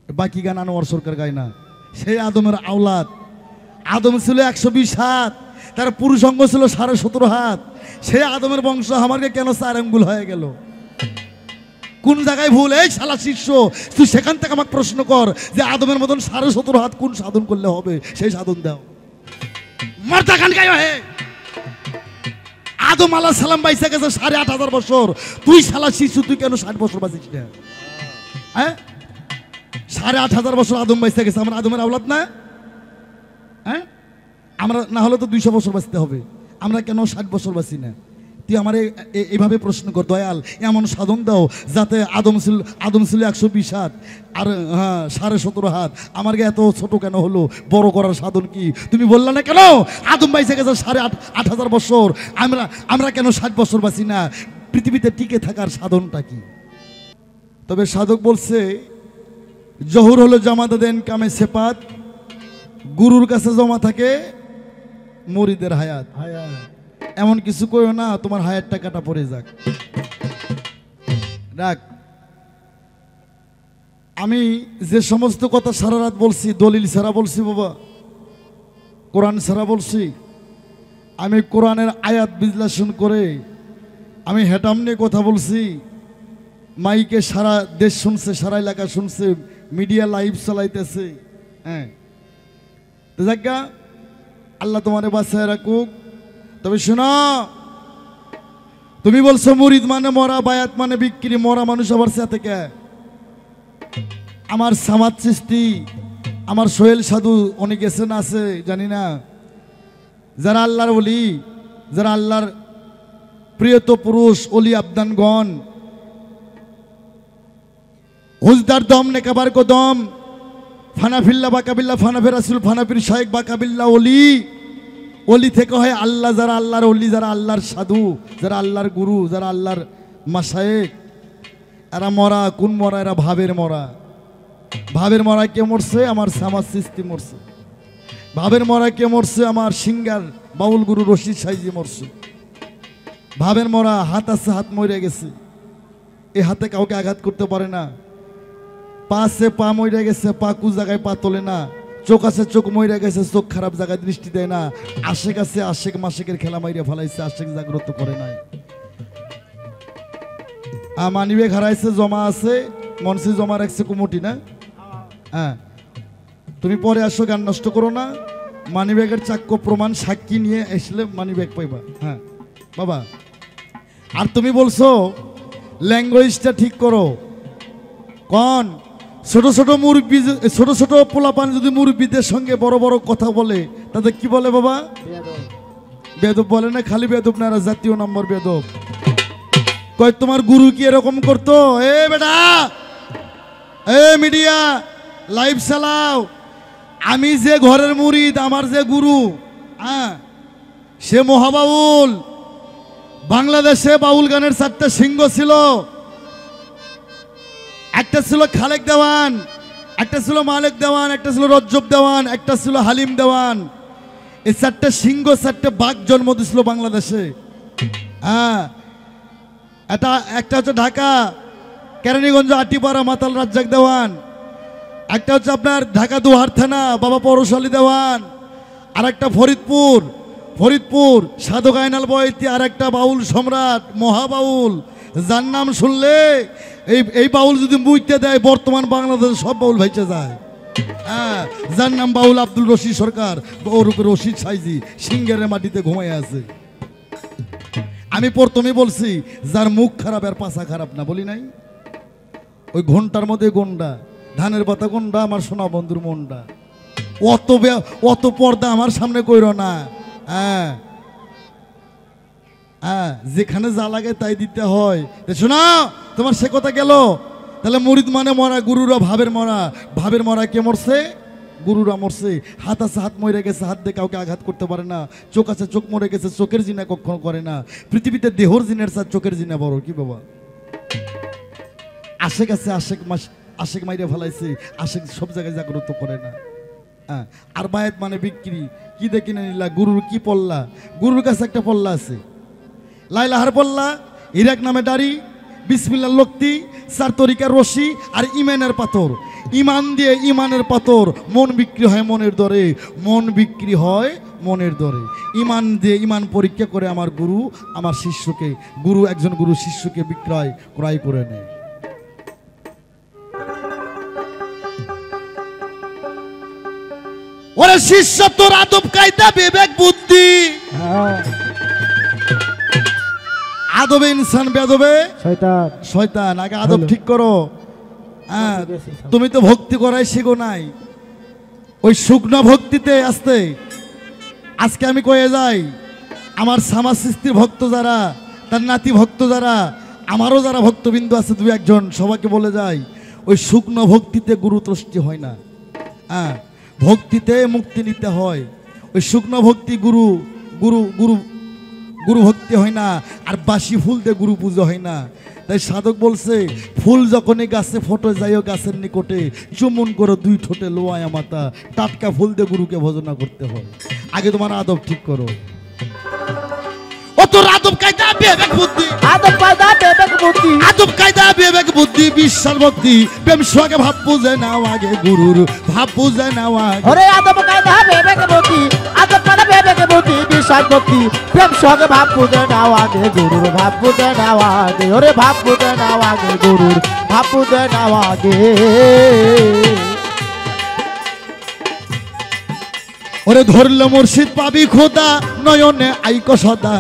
বাকি গান আনোয়ার সরকার গায় না। সেই আদমের আওলাদ, আদম ছিল 120 হাত, তার পুরুষ অঙ্গ ছিল 17.5 হাত। সেই আদমের বংশ আমাকে কেন 4 আঙ্গুল হয়ে গেল? কোন জায়গায় ভুল? এই শালা শিষ্য, তুই সেখান থেকে আমাকে প্রশ্ন কর যে আদমের মতন 17.5 হাত কোন সাধন করলে হবে, সেই সাধন দাও। মর্দা গান গায় হে। আদম আলাইহিস সালাম বাইসা গেছে 8,500 বছর, তুই শালা শিশু, তুই কেন 60 বছর বাঁচিস না? হ্যাঁ, 8,500 বছর আদম বাইসা গেছে, আমরা আদমের আওলাদ না? হ্যাঁ, আমরা না হলে তো 200 বছর বাঁচতে হবে, আমরা কেন 60 বছর বাঁচি না? তুই আমার এইভাবে প্রশ্ন কর, দয়াল এমন সাধন দাও যাতে আদম ছিল 120 হাত আর হ্যাঁ 17.5 হাত, আমার এত ছোট কেন হলো? বড় করার সাধন কি? তুমি বললা না কেন আদম বাইসে গেছে 8,500 বছর, আমরা কেন 60 বছর বাঁচি না? পৃথিবীতে টিকে থাকার সাধনটা কি? তবে সাধক বলছে জহুর হলো জামাতে দেন কামে সেপাত, গুরুর কাছে জমা থাকে মুরিদের হায়াত। এমন কিছু কইও না তোমার হায়াতটা কাটা পড়ে যাক। রাখ, আমি যে সমস্ত কথা সারা রাত বলছি দলিল ছাড়া বলছি বাবা, কোরআন ছাড়া বলছি। আমি কোরআনের আয়াত বিশ্লেষণ করে আমি হেটাম নিয়ে কথা বলছি। মাইকে সারা দেশ শুনছে, সারা এলাকা শুনছে, মিডিয়া লাইভ চালাইতেছে। হ্যাঁ, যাজ্ঞা আল্লাহ তোমারে বাঁচায় রাখুক। তবে শোনো, তুমি বলছো মুরিদ মানে মরা, বায়াত মানে বিক্রি। মরা মানুষ আবার সাথে কে? আমার সামাদ সৃষ্টি, আমার সোহেল সাধু অনেক গেছেন আছে জানি না, যারা আল্লাহর ওলি, যারা আল্লাহর প্রিয়ত পুরুষ অলি আবদানগণ, হুজদার দম নেকাবার কো দম, ফানাফিল্লা বাকাবিল্লা ফানাফে রাসুল ফানাফির শায়েক বাকাবিল্লা অলি। অলি থেকে হয় আল্লাহ, যারা আল্লাহর অলি, যারা আল্লাহর সাধু, যারা আল্লাহর গুরু, যারা আল্লাহর মাশায়েক, এরা মরা। কোন মরা? এরা ভাবের মরা। ভাবের মরা কে মরছে? আমার সামাজ সৃষ্টি মরছে। ভাবের মরা কে মরছে? আমার সিঙ্গার বাউল গুরু রশিদ সাইজি মরছে। ভাবের মরা হাত আছে, হাত মরে গেছে, এই হাতে কাউকে আঘাত করতে পারে না। পা আছে, পা মরে গেছে, পা কু জায়গায় পা তোলে না। চোখ আছে, চোখ মরে গেছে, চোখ খারাপ জায়গায় দৃষ্টি দেয় না। আশেক আছে, আশেক মাসেকের খেলা মাইরে ফেলাইছে, আশেক জাগ্রত করে নাই। মানিবে হারাইছে, জমা আছে, মনসি জমা রাখছে কুমুটি না। হ্যাঁ, তুমি পরে আসো, গান নষ্ট করো না। মানিব্যাগের চাক্য প্রমাণ সাক্ষী নিয়ে আসলে মানিব্যাগ পাইবা। হ্যাঁ বাবা, আর তুমি বলছো ল্যাঙ্গুয়েজটা ঠিক করো। কোন ছোট ছোট মুরব্বী, ছোট ছোট পোলাপান যদি মুরব্বীদের সঙ্গে বড় বড় কথা বলে তাদের কি বলে বাবা? বেদব বলে না? খালি বেদব না, জাতীয় নম্বর বেদব। কয় তোমার গুরু কি এরকম করতো? এ বেটা, এ মিডিয়া লাইভ চালাও, আমি যে ঘরের মুরিদ, আমার যে গুরু, হ্যাঁ সে মহাবাউল। বাংলাদেশে বাউল গানের 4টা সিংহ ছিল। একটা ছিল খালেক দেওয়ান, একটা ছিল মালেক দেওয়ান, একটা ছিল রজ্জব দেওয়ান, একটা ছিল হালিম দেওয়ান। এই 4টা সিংহ, 4টা বাঘ জন্ম দিয়েছিল বাংলাদেশে। হ্যাঁ, একটা হচ্ছে ঢাকা কেরানীগঞ্জ আটিপাড়া মাতাল রাজ্জাক দেওয়ান, একটা হচ্ছে আপনার ঢাকা দুহার থানা বাবা পরশালী দেওয়ান, আর একটা ফরিদপুর সাধু গায়নাল বয়তি, আর একটা বাউল সম্রাট মহাবাউল, যার নাম শুনলে এই বাউল যদি বুঝতে দেয় বর্তমান বাংলাদেশে সব বাউল ভাইচে যায়। হ্যাঁ, যার নাম বাউল আব্দুল রশিদ সরকার, ওর উপরে রশিদ সাইজি সিঙ্গারের মাটিতে ঘুমাই আছে। আমি প্রথমে বলছি যার মুখ খারাপ আর পাছা খারাপ না, বলি নাই? ওই ঘন্টার মধ্যে গন্ডা, ধানের পাতা গন্ডা, আমার সোনা বন্ধুর মনটা। অত পর্দা আমার সামনে কইরো না। হ্যাঁ হ্যাঁ, যেখানে যা লাগে তাই দিতে হয়। শোনা, তোমার সে কথা গেল। তাহলে মুরিদ মানে মরা, গুরুরা ভাবের মরা। ভাবের মরা কে মরছে? গুরুরা মরছে। হাত আছে, হাত মরে গেছে, হাত দিয়ে কাউকে আঘাত করতে পারে না। চোখ আছে, চোখ মরে গেছে, চোখের জিনা কখনো করে না। পৃথিবীতে দেহর জিনের সাথে চোখের জিনা বড় কি বাবা? আশেক আছে, আশেক মাইরে ফেলাইছে, আশেক সব জায়গায় জাগ্রত করে না। হ্যাঁ, আর বায়াত মানে বিক্রি। কি দেখি না নিলা? গুরুর কি পল্লা? গুরুর কাছে একটা পল্লা আছে, লাইলাহার পল্লা, ইরাক নামে দাড়ি, বিসমিল্লার লক্তি, 4 তরিকার রশি আর ইমানের পাথর। ইমান দিয়ে ইমানের পাথর, মন বিক্রি হয় মনের দরে, মন বিক্রি হয় মনের দরে। ইমান দিয়ে ইমান পরীক্ষা করে আমার গুরু আমার শিষ্যকে, একজন গুরু শিষ্যকে ক্রয় করে নেয়। ওরে শিষ্য তোর আদব কায়দা বিবেক বুদ্ধি, আদবে ইনসান বেদবে শয়তান। আগে আদব ঠিক করো। হ্যাঁ, তুমি তো ভক্তি করাই শিখো নাই, ওই শুকনো ভক্তিতে আসতে। আজকে আমি কয়ে যাই, আমার সামাজ সৃষ্টির ভক্ত যারা, তার নাতি ভক্ত যারা, আমারও যারা ভক্তবিন্দু আছে দু একজন, সবাইকে বলে যাই, ওই শুকনো ভক্তিতে গুরু তৃষ্টি হয় না। হ্যাঁ, ভক্তিতে মুক্তি নিতে হয়। ওই শুকনো ভক্তি গুরু গুরু গুরু গুরু ভক্তি হয় না, আর বাসি ফুল দিয়ে গুরু পুজো হয় না। তাই সাধক বলছে, ফুল যখনই গাছে ফটো যাইও গাছের নিকটে, চুমুন করো দুই ঠোঁটে লোয়ায়া মাতা, টাটকা ফুল দিয়ে গুরুকে ভজনা করতে হয়। আগে তোমার আদব ঠিক করো। ও তোর আদব কায়দা বিবেক বুদ্ধি, আদব কায়দা বিবেক বুদ্ধি, বিশ্বাস ভক্তি, প্রেম সোহাগে ভাব বুঝে নাও আগে গুরুর ভাব বুঝে নাও আগে। ওরে আদব কায়দা বিবেক বুদ্ধি, আদব কায়দা বিবেক বুদ্ধি, বিশ্বাস ভক্তি, প্রেম সোহাগে ভাব বুঝে নাও আগে গুরুর ভাব বুঝে নাও আগে। ওরে ভাব বুঝে নাও আগে গুরুর ভাব বুঝে নাও আগে। ওরে ধরলে মুর্শিদ পাবি খোদা, নয়নে আইকো সদা,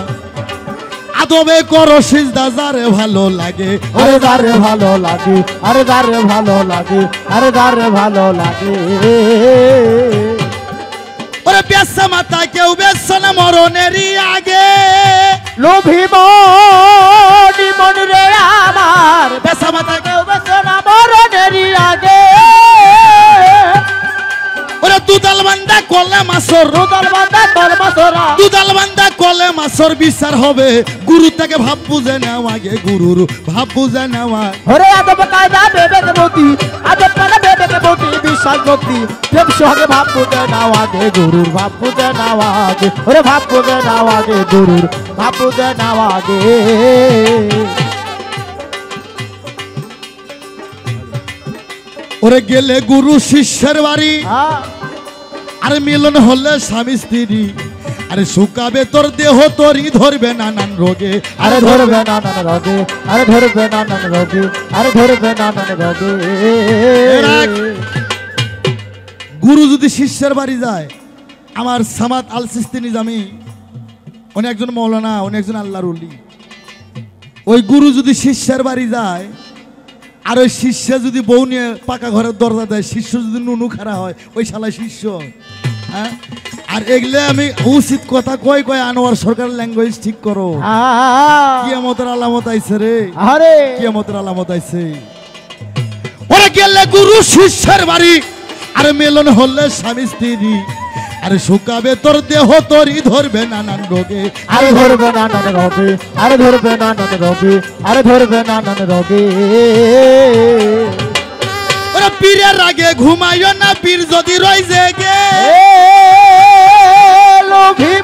আদবে করো সিজদা যারে ভালো লাগে। আরে যারে ভালো লাগে, আরে যারে ভালো লাগে, আরে যারে ভালো লাগে। ওরে বেসা মাতা কেউ বেসা না মরণেরই আগে, লোভী মন রে আমার, বেসা মাতা কেউ বেসা না মরণেরই আগে। ওরে দুদাল বান্দা কলে মাসর, দুদাল বান্দা কলে মাসরা, দুদাল বান্দা কলে মাসর বিচার হবে, গুরু থেকে ভাব বুঝে নাও আগে গুরুর ভাব বুঝে নেওয়া। ওরে আদব কায়দা বিবেক বুদ্ধি, আদব কায়দা বিবেক বুদ্ধি, বিশ্বাস ভক্তি, প্রেম সোহাগে ভাব বুঝে নাও আগে গুরুর ভাব বুঝে নাও আগে। ওরে ভাব বুঝে নাও আগে গুরুর ভাব বুঝে নাও আগে। ওরে গেলে গুরু শিষ্যের বাড়ি, আরে মিলন হলে স্বামী স্ত্রী, আরে শুকাবে তোর দেহ তোরই ধরবে নানান রোগে। আরে ধরবে নানান রোগে, আরে ধরবে নানান রোগে, আরে ধরবে নানান রোগে। গুরু যদি শিষ্যের বাড়ি যায়, আমার সামাদ আল সিস্তি নিজামি, উনি একজন মৌলানা, উনি একজন আল্লাহর ওলি। ওই গুরু যদি শিষ্যের বাড়ি যায়, আর ওই শিষ্য যদি বউ নিয়ে পাকা ঘরের দরজা দেয়, শিষ্য যদি নুনু খারা হয়, ওই শালা শিষ্য। হ্যাঁ, আর এগুলো আমি উচিত কথা কয় আনোয়ার সরকার ল্যাঙ্গুয়েজ ঠিক করো। কিয়ামতের আলামত আইছে রে, আরে কিয়ামতের আলামত আইছে। ওরে গেলে গুরু শিষ্যের বাড়ি, আর মেলন হলে স্বামী স্ত্রী, আরে শুকাবে তোর দেহ তোরই ধরবে নানান রোগে। আরে ধরবে নানান রোগে, আরে ধরবে নানান রোগে, আরে ধরবে নানান রোগে। ওরে পীরের আগে ঘুমাইও না, পীর যদি রই জেগে। লোভী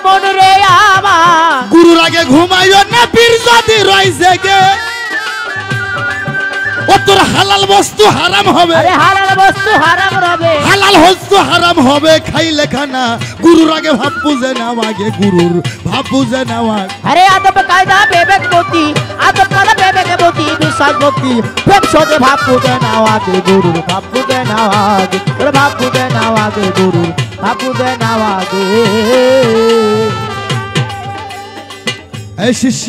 মন রে আমার, গুরুর আগে ঘুমাইও না, পীর যদি রই জেগে। ও তোর হালাল বস্তু হারাম হবে, আরে হালাল বস্তু হারাম হবে, হালাল বস্তু হারাম হবে খাইলে খানা। গুরুর আগে ভাব বুঝে নাও আগে গুরুর ভাব বুঝে নেওয়া। আরে আদব কায়দা বিবেক বুদ্ধি, আদব কায়দা বিবেক বুদ্ধি, বিশ্বাস ভক্তি, প্রেম সোহাগে ভাব বুঝে নাও আগে গুরুর ভাব বুঝে নাও আগে। ওরে ভাব বুঝে নাও আগে গুরুর ভাব বুঝে নাও আগে। এই শিষ্য,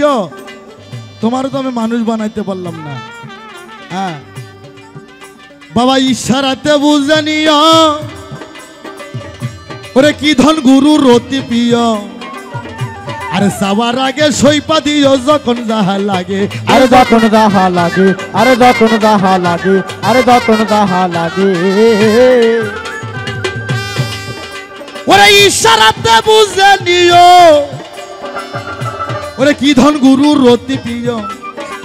তোমারও তো আমি মানুষ বানাইতে পারলাম না। হ্যাঁ বাবা, ইশারাতে বুঝে নিও, ওরে কি ধন গুরুর অতি প্রিয়। আরে সবার আগে সইপা দিও যখন যাহা লাগে, আরে যখন যাহা লাগে, আরে যখন যাহা লাগে, আরে যখন যাহা লাগে। ওরে ইশারাতে বুঝে নিও, ওরে কি ধন গুরুর অতি প্রিয়।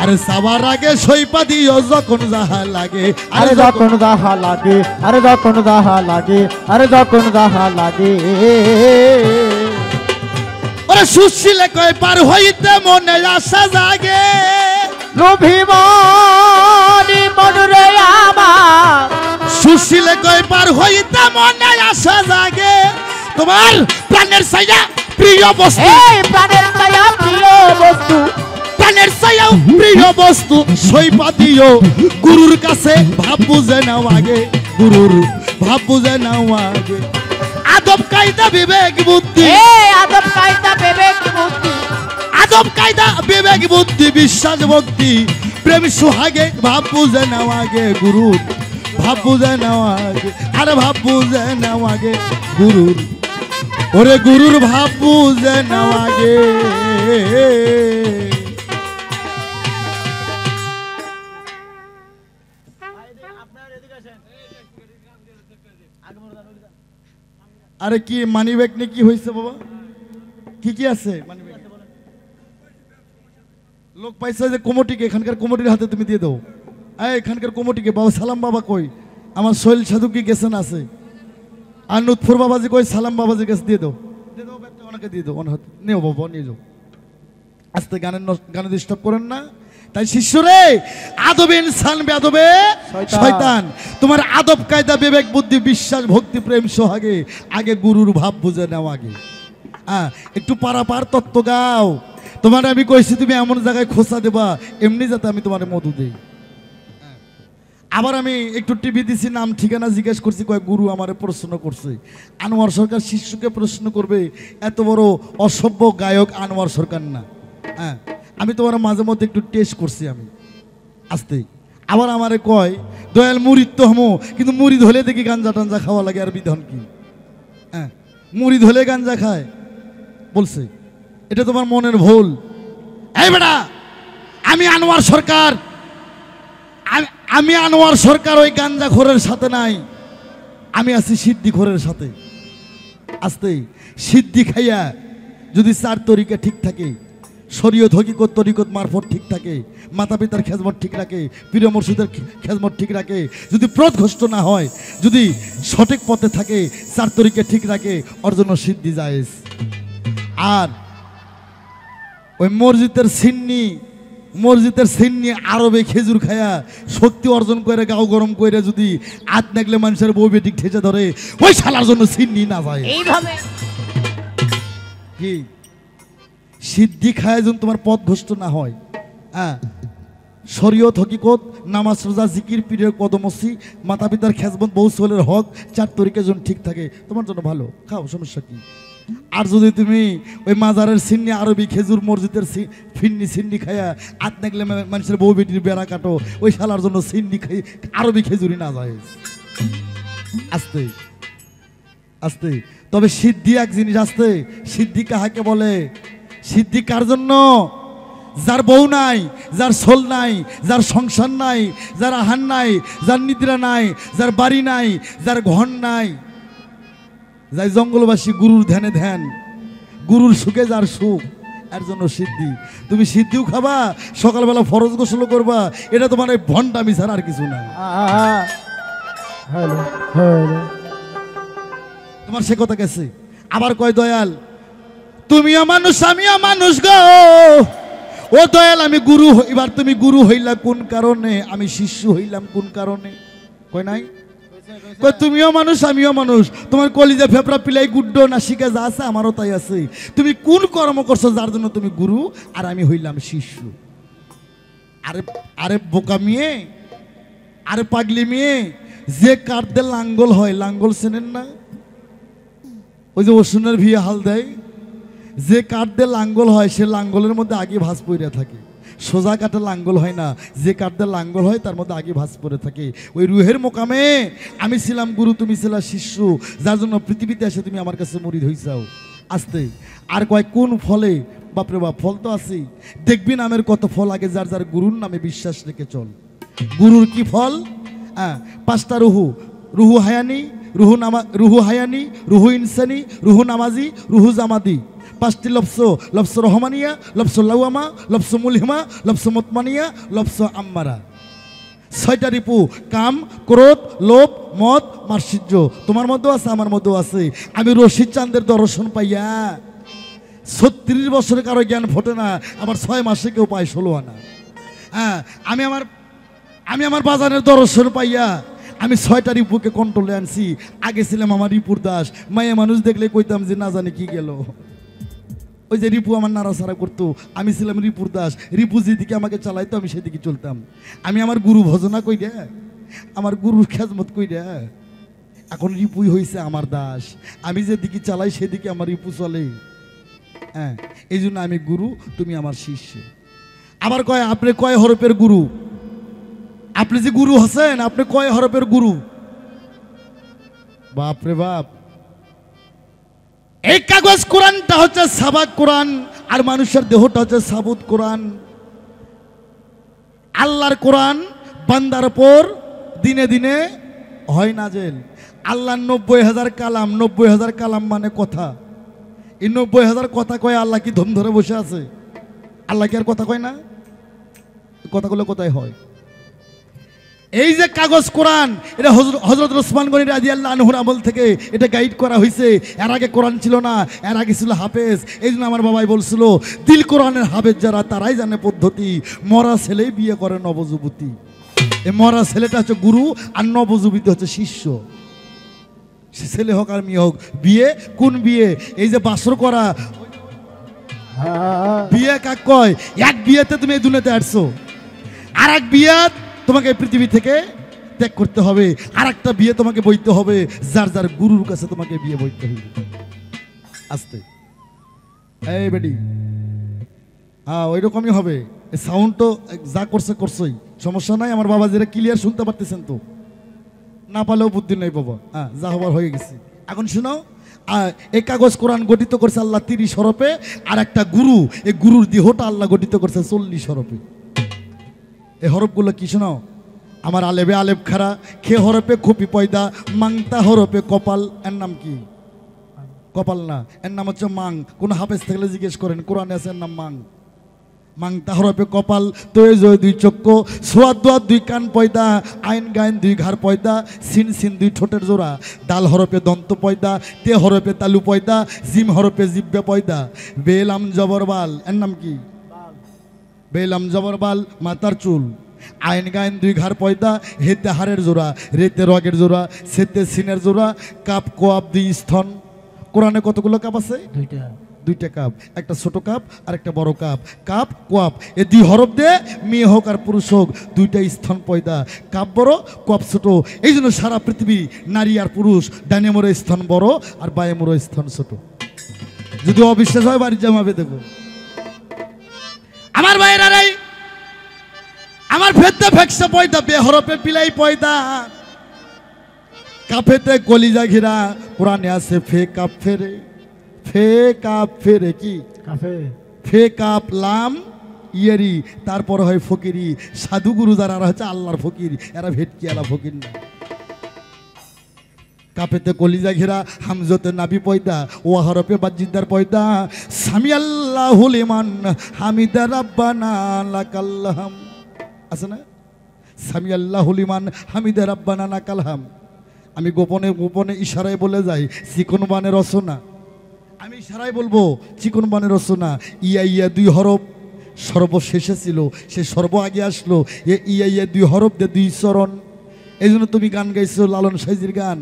আরে সবার আগে সইপা দিও যখন যাহা লাগে, আরে যখন যাহা লাগে, আরে যখন যাহা লাগে, আরে যখন যাহা লাগে। ওরে সুশীলে কয় পার হইতে মনে আশা জাগে। লোভী মনুরে আমার সুশীলে কই পার হইতে মনে আসা জাগে তোমার প্রাণের ছায়া প্রিয় বস্তু এই প্রাণের ছায়া প্রিয় বস্তু প্রাণের ছায়া প্রিয় বস্তু সইপা দিও গুরুর কাছে ভাব বুঝে নাও আগে গুরুর ভাব বুঝে নাও আগে আদব কায়দা বিবেক বুদ্ধি এই আদব কায়দা বিবেক বুদ্ধি আদব কায়দা বিবেক বুদ্ধি বিশ্বাস ভক্তি প্রেম সুহাগে ভাব বুঝে নাও আগে গুরুর ভাব বুঝে নাও আগে আরে ভাব বুঝে নাও আগে গুরুর ওরে গুরুর ভাব বুঝে নাও আগে আরে কি মানি ব্যাগ নিয়ে কি হয়েছে বাবা কি কি আছে মানি ব্যাগ লোক পাইছে যে কমিটিকে এখানকার কমিটির হাতে তুমি দিয়ে দাও এখানকার কমিটিকে বাবা সালাম বাবা কই আমার শৈল সাধু কি গেছেন আছে আর নুৎফুর বাবাজি কই সালাম বাবাজির কাছে দিয়ে দাও ব্যাগটা ওনাকে দিয়ে দাও ওনার হাতে নিও বাবা নিয়ে যাও আস্তে গানে ডিস্টার্ব করেন না তাই শিষ্যরে আদবে ইনসান বেয়াদবে শয়তান তোমার আদব কায়দা বিবেক বুদ্ধি বিশ্বাস ভক্তি প্রেম সোহাগে আগে গুরুর ভাব বুঝে নাও আগে একটু পারাপার তত্ত্ব গাও তোমার আমি কইছি তুমি এমন জায়গায় খোঁচা দেবা এমনি যাতে আমি তোমার মধু দেই আবার আমি একটু টিভি দিছি নাম ঠিকানা জিজ্ঞেস করছি কয়েক গুরু আমারে প্রশ্ন করছে আনোয়ার সরকার শিষ্যকে প্রশ্ন করবে এত বড় অসভ্য গায়ক আনোয়ার সরকার না আমি তোমার মাঝে মধ্যে একটু টেস্ট করছি আমি আসতে আবার আমারে কয় দয়াল মুড়িদ তো হমো কিন্তু মুড়িদ হলে দেখি গাঞ্জা টাঞ্জা খাওয়া লাগে আর বিধান কি মুড়িদ হলে গাঞ্জা খায় বলছে এটা তোমার মনের ভুল এই বেটা আমি আনোয়ার সরকার আমি আনোয়ার সরকার ওই গাঞ্জা খোরের সাথে নাই আমি আছি সিদ্ধি খোরের সাথে আসতে সিদ্ধি খাইয়া যদি চার তরিকা ঠিক থাকে শরীয়ত হকিকত তরিকত মারফত ঠিক থাকে মাতা পিতার খেজমত ঠিক রাখে পীর মুর্শিদের খেজমত ঠিক রাখে যদি পথভ্রষ্ট না হয় যদি সঠিক পথে থাকে চার তরিকা ঠিক রাখে ওর জন্য সিদ্ধি জায়েজ আর ওই মসজিদের সিন্নি আরবে খেজুর খায়া শক্তি অর্জন করে গাও গরম করে যদি আত নাগলে মানুষের বউ বেটি ঠেচে ধরে ওই শালার জন্য সিন্নি না যায় এইভাবে কি সিদ্ধি খায় যেন তোমার পথভ্রষ্ট না হয় শরীয়ত হকিকত নামাজ রোজা জিকির পীরের কদমসি মাতা পিতার খেজমত বউ ছেলের হক চার তরিকা যেন ঠিক থাকে তোমার জন্য ভালো খাও সমস্যা কি আর যদি তুমি ওই মাজারের সিন্নি আরবি খেজুর মসজিদের সিন্নি খায়া আত নাগলে মানুষের বউ বেটির বেড়া কাটো ওই শালার জন্য সিন্নি খাই আরবি খেজুরি না যায় আস্তে আস্তে তবে সিদ্ধি এক জিনিস আসতে সিদ্ধি কাহাকে বলে সিদ্ধি কার জন্য যার বউ নাই যার সোল নাই যার সংসার নাই যার আহার নাই যার নিদ্রা নাই যার বাড়ি নাই যার ঘর নাই যাই জঙ্গলবাসী গুরুর ধ্যানে ধ্যান গুরুর সুখে যার সুখ এর জন্য সিদ্ধি তুমি সিদ্ধিও খাবা সকালবেলা ফরজ গোসল করবা এটা তোমার এই ভণ্ডামি ছাড়া আর কিছু না তোমার সে কথা গেছে আবার কয় দয়াল তুমিও মানুষ আমিও মানুষ গো ও দয়াল আমি গুরু এবার তুমি গুরু হইলা কোন কারণে আমি শিষ্য হইলাম কোন কারণে কয় নাই তুমিও মানুষ আমিও মানুষ তোমার কলিজা ফেপড়া পিলাই গুড্ড নাসিকা যা আছে আমারও তাই আছে তুমি কোন কর্ম করছো যার জন্য তুমি গুরু আর আমি হইলাম শিষ্য আরে আরে বোকা মেয়ে আরে পাগলি মেয়ে যে কাঠতে লাঙ্গল হয় লাঙ্গল চেনেন না ওই যে ওষুনের ভিয়ে হাল দেয় যে কাঠতে লাঙ্গল হয় সে লাঙ্গলের মধ্যে আগে ভাঁজ পড়ে থাকে সোজা কাঠে লাঙ্গল হয় না যে কাঠতে লাঙ্গল হয় তার মধ্যে আগে ভাঁজ পড়ে থাকে ওই রুহের মোকামে আমি ছিলাম গুরু তুমি ছিলা শিষ্য যার জন্য পৃথিবীতে এসে তুমি আমার কাছে মুরিদ হইছাও আসতে আর কয় কোন ফলে বাপরে বাপ ফল তো আছেই দেখবি নামের কত ফল আগে যার যার গুরুর নামে বিশ্বাস রেখে চল গুরুর কি ফল পাঁচটা রুহু হায়ানি রুহু হায়ানি রুহু ইনসানি রুহু নামাজি রুহু জামাদি পাঁচটি লফস রহমানিয়া লফস লাউয়ামা লফস মুলহিমা লফস মতমানিয়া লফস আম্মারা ছয়টা রিপু কাম ক্রোধ লোভ মদ মার্সিজ্য তোমার মধ্যেও আছে আমার মধ্যেও আছে আমি রশিদ চাঁদের দর্শন পাইয়া 36 বছরে কারো জ্ঞান ফোটে না আবার 6 মাসে কেউ পায় 16 আনা আমি আমার আমি আমার বাজারের দর্শন পাইয়া আমি 6টা রিপুকে কন্ট্রোলে আনছি। আগে ছিলাম আমার রিপুর দাস, মায়া মানুষ দেখলে কইতাম যে না জানে কি গেল। ওই যে রিপু আমার নাড়াচাড়া করতো, আমি ছিলাম রিপুর দাস। রিপু যেদিকে আমাকে চালাইতো আমি সেদিকে চলতাম। আমি আমার গুরু ভজনা কই রে, আমার গুরুর খেজমত কই রে। এখন রিপুই হয়েছে আমার দাস, আমি যেদিকে চালাই সেদিকে আমার রিপু চলে। হ্যাঁ, এই জন্য আমি গুরু, তুমি আমার শিষ্য। আবার কয় আপনি কয় হরফের গুরু? আপনি যে গুরু হচ্ছেন, আপনি কয় হরফের গুরু? বাপ রে বাপ। এই কাগজ কোরআনটা হচ্ছে সাবাত কোরআন, আর মানুষের দেহটা হচ্ছে সাবুত কোরআন। আল্লাহর কোরআন বান্দার উপর দিনে দিনে হয় নাজেল। আল্লাহর 90,000 কালাম, 90,000 কালাম মানে কথা। এই 90,000 কথা কয় আল্লাহ কি ধম ধরে বসে আছে? আল্লাহ কি আর কথা কয় না? কথাগুলো কোথায় হয়? এই যে কাগজ কোরআন, এটা হযরত ওসমান গনি রাদিয়াল্লাহু আনহুর আমল থেকে এটা গাইড করা হয়েছে। এর আগে কোরআন ছিল না, এর আগে ছিল হাফেজ। এই জন্য আমার বাবাই বলছিল দিল কোরআনের হাফেজ যারা তারাই জানে পদ্ধতি, মরা ছেলেই বিয়ে করে নবযুবতী। এই মরা ছেলেটা হচ্ছে গুরু, আর নবযুবতী হচ্ছে শিষ্য। সে ছেলে হোক আর মেয়ে হোক, বিয়ে কোন বিয়ে? এই যে বাসর করা বিয়ে কাক কয়? এক বিয়েতে তুমি এই দুনিয়াতে আসছো, আর এক বিয়ে তোমাকে পৃথিবী থেকে ত্যাগ করতে হবে, আর একটা বিয়ে তোমাকে বইতে হবে যার যার গুরুর কাছে তোমাকে বিয়ে বইতে হবে। আস্তে এই বেডি, হ্যাঁ ওই রকমই হবে। সাউন্ড তো যা করছে করছই, সমস্যা নাই। আমার বাবা যেটা ক্লিয়ার শুনতে পারতেছেন তো, না পারলেও বুদ্ধি নেই বাবা। হ্যাঁ, যা হবার হয়ে গেছে। এখন শোনাও, এই কাগজ কোরআন গঠিত করছে আল্লাহ 30 হরফে, আর একটা গুরু, এই গুরুর দেহটা আল্লাহ গঠিত করছে 40 হরফে। এই হরফগুলো কি শোনাও? আমার আলেবে আলেব খারা, খে হরফে খুপি পয়দা, মাংতা হরফে কপাল। এর নাম কি? কপাল না, এর নাম হচ্ছে মাং। কোন হাফেজ থাকলে জিজ্ঞেস করেন, কোরআনে আছে এর নাম মাং। মাংতা হরফে কপাল, তয়ে জয় 2 চক্ষু, সোয়াদ দোয়াদ 2 কান পয়দা, আইন গায়ন 2 ঘাড় পয়দা, সিন সিন 2 ঠোঁটের জোড়া, দাল হরফে দন্ত পয়দা, তে হরফে তালু পয়দা, জিম হরফে জিব্বে পয়দা, বেলাম জবরবাল। এর নাম কি? বেলাম জবরবাল মাথার চুল, আইন গায়ন 2 ঘাড় পয়দা, হেতে হাড়ের জোড়া, রেতে রগের জোড়া, সেতে সিনের জোড়া, কাপ কোয়াব 2 স্তন। কোরআনে কতগুলো কাপ আছে? 2টা কাপ, একটা ছোট কাপ আর একটা বড় কাপ। কাপ কোয়াব এই 2 হরফ দিয়ে মেয়ে হোক আর পুরুষ হোক 2টা স্তন পয়দা। কাপ বড়, কোয়াব ছোট। এই জন্য সারা পৃথিবী নারী আর পুরুষ ডানে মোড়ে স্তন বড় আর বায়ে মোড়ে স্তন ছোট। যদি অবিশ্বাস হয় বাড়ি জামাবে দেখো। আমার ভাইয়েরা রে, আমার ফেতে ফেকসা পয়দা, বে হরফে পিলাই পয়দা, কাফেতে কলিজা ঘিরা। কোরআনে আছে ফে কাপ ফেরে, ফে কাপ ফেরে কি? কাফে ফে কাপ লাম ইয়েরি, তারপর হয় ফকিরি। সাধু গুরু যারা হচ্ছে আল্লাহর ফকির, এরা ভেটকি আলা ফকির না। কাপেতে কলিজা ঘেরা, হামজতে নাবি পয়দা, ও হরফে বাজিদার পয়দা, সামি আল্লাহু লিমান হামিদা রাব্বানা লাকাল হাম। আছে না? সামি আল্লাহু লিমান হামিদা রাব্বানা লাকাল হাম। আমি গোপনে গোপনে ইশারায় বলে যাই, চিকন বানে রচনা। আমি ইশারায় বলবো চিকন বানে রচনা। ইয়া ইয়া 2 হরফ সর্বশেষে ছিল, সে সর্ব আগে আসলো। ইয়া ইয়া 2 হরফ দে 2 চরণ। এই জন্য তুমি গান গাইছো লালন সাইজির গান,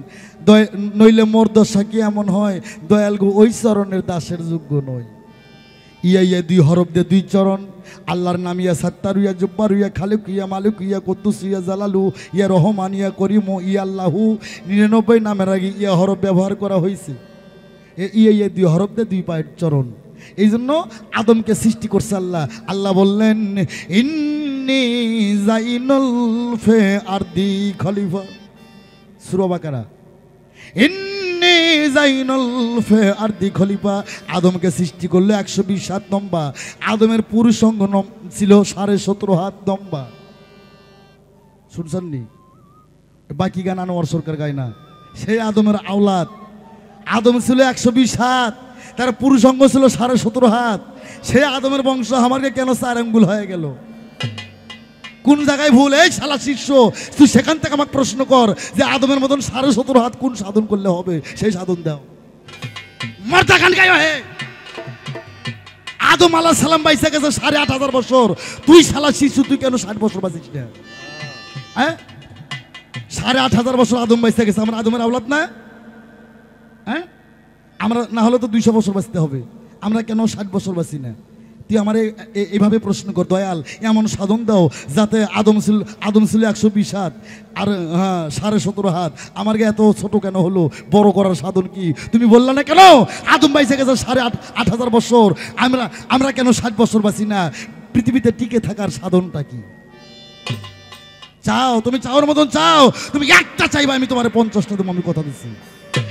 নইলে মোর দশা কি এমন হয়, দয়াল গো ওই চরণের দাসের যোগ্য নয়। ইয়া ইয়া 2 হরফ দে 2 চরণ। আল্লাহর নাম ইয়া সাত্তার, ইয়া জব্বার, ইয়া খালিক, ইয়া মালিক, ইয়া কুদ্দুস, ইয়া জালালু, ইয়া রহমান, ইয়া করিম, ইয়া আল্লাহু। 99 নামের আগে ইয়া হরফ ব্যবহার করা হয়েছে। ইয়া ইয়া 2 হরফ দে 2 পায়ের চরণ। এই জন্য আদমকে সৃষ্টি করছে আল্লাহ। আল্লাহ বললেন ইন্নী জাইনুল ফে আরদি খলিফা। সূরা বাকারা, ইন্নী জাইনুল ফে আরদি খলিফা। আদমকে সৃষ্টি করলে 120 হাত লম্বা। আদমের পুরুষ অঙ্গ ছিল 17.5 হাত লম্বা। শুনছেননি? বাকি গান আনোয়ার সরকার গায় না। সেই আদমের আওলাদ। আদম ছিল 120 হাত, তার পুরুষ অঙ্গ ছিল 17.5 হাত। সেই আদমের বংশ আমাকে কেন 4 আঙ্গুল হয়ে গেল? কোন জায়গায় ভুল? এই শালা শিষ্য, তুই সেখান থেকে আমাকে প্রশ্ন কর যে আদমের মতন 17.5 হাত কোন সাধন করলে হবে, সেই সাধন দাও। মর্দা গান গায় হে। আদম আলাইহিস সালাম বাইসা গেছে 8,500 বছর। তুই শালা শিশু, তুই কেন 60 বছর বাঁচিস না? হ্যাঁ 8,500 বছর আদম বাইসে গেছে, আমরা আদমের আওলাদ না? হ্যাঁ আমরা না হলে তো 200 বছর বাঁচতে হবে, আমরা কেন 60 বছর বাঁচি না? তুই আমার এইভাবে প্রশ্ন কর, দয়াল এমন সাধন দাও যাতে আদম ছিল 120 হাত আর হ্যাঁ 17.5 হাত, আমার এত ছোট কেন হলো? বড় করার সাধন কি? তুমি বললা না কেন আদম বাইসে গেছে 8,500 বছর, আমরা কেন 60 বছর বাঁচি না? পৃথিবীতে টিকে থাকার সাধনটা কি? চাও, তুমি চাওয়ার মতন চাও, তুমি একটা চাইবা, আমি তোমার 50টা দেবো, আমি কথা দিচ্ছি।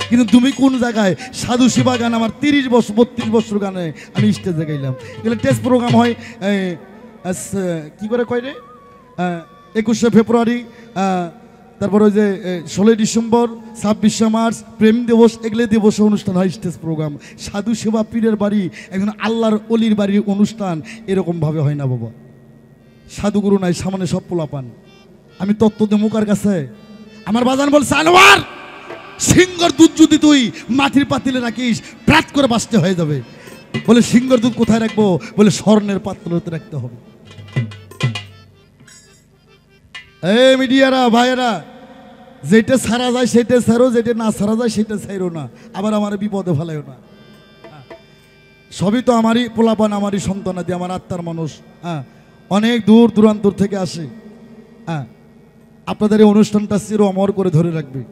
কিন্তু তুমি কোন জায়গায় সাধু শিবা গান আমার 30 বছর 32 বছর গানে আমি স্টেজে গাইলাম, এগুলো টেস্ট প্রোগ্রাম হয় কি করে কয় রে 21শে ফেব্রুয়ারি, তারপরে ওই যে 16ই ডিসেম্বর, 26শে মার্চ, প্রেম দিবস, এগুলো দিবসে অনুষ্ঠান হয় স্টেজ প্রোগ্রাম। সাধু শিবা পীরের বাড়ি, একজন আল্লাহর অলির বাড়ির অনুষ্ঠান এরকমভাবে হয় না বাবা। সাধুগুরু নাই, সামনে সব পোলাপান। আমি তত্ত্ব দে মুখার কাছে, আমার বাজান বলছে আনোয়ার সিংহর দুধ যদি তুই মাটির পাতিলে রাখিস প্রাত করে বাঁচতে হয়ে যাবে। বলে সিংহর দুধ কোথায় রাখবো? বলে স্বর্ণের পাত্রতে রাখতে হবে। এই মিডিয়ারা ভাইয়েরা, যেটা ছাড়া যায় সেটা ছাড়ো, যেটা না ছাড়া যায় সেটা ছাড়ো না, আবার আমার বিপদে ফেলাইও না। সবই তো আমারই পোলাপান, আমারই সন্তানাদি, আমার আত্মার মানুষ। হ্যাঁ অনেক দূর দূরান্তর থেকে আসে। হ্যাঁ আপনাদের এই অনুষ্ঠানটা চির অমর করে ধরে রাখবে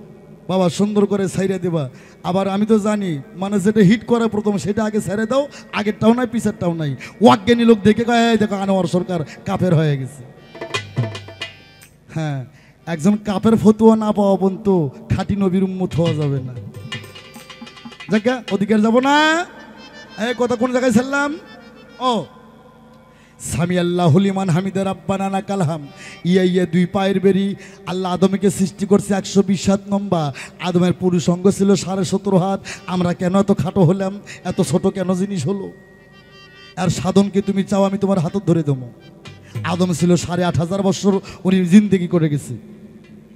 বাবা, সুন্দর করে ছাইরে দেবা। আবার আমি তো জানি মানে যেটা হিট করে প্রথম সেটা আগে ছেড়ে দাও, আগেরটাও নাই পিছেরটাও নাই। ওয়াজ্ঞানী লোক দেখে কয় দেখো আনোয়ার সরকার কাফের হয়ে গেছে। হ্যাঁ একজন কাফের ফতুয়া না পাওয়া পর্যন্ত খাঁটি নবীর উম্মত হওয়া যাবে না। জায়গা অধিকার যাব না। এই কথা কোন জায়গায় ছিলাম? ও সামি আল্লাহ লিমান হামিদা রাব্বানা লাকাল হাম। ইয়া দুই পায়ের বেরি। আল্লাহ আদমকে সৃষ্টি করছে 120 হাত লম্বা। আদমের পুরুষ অঙ্গ ছিল 17.5 হাত। আমরা কেন এত খাটো হলাম? এত ছোট কেন জিনিস হলো? আর সাধনকে তুমি চাও আমি তোমার হাতত ধরে দেবো। আদম ছিল 8,500 বছর, উনি জিন্দেগি করে গেছে।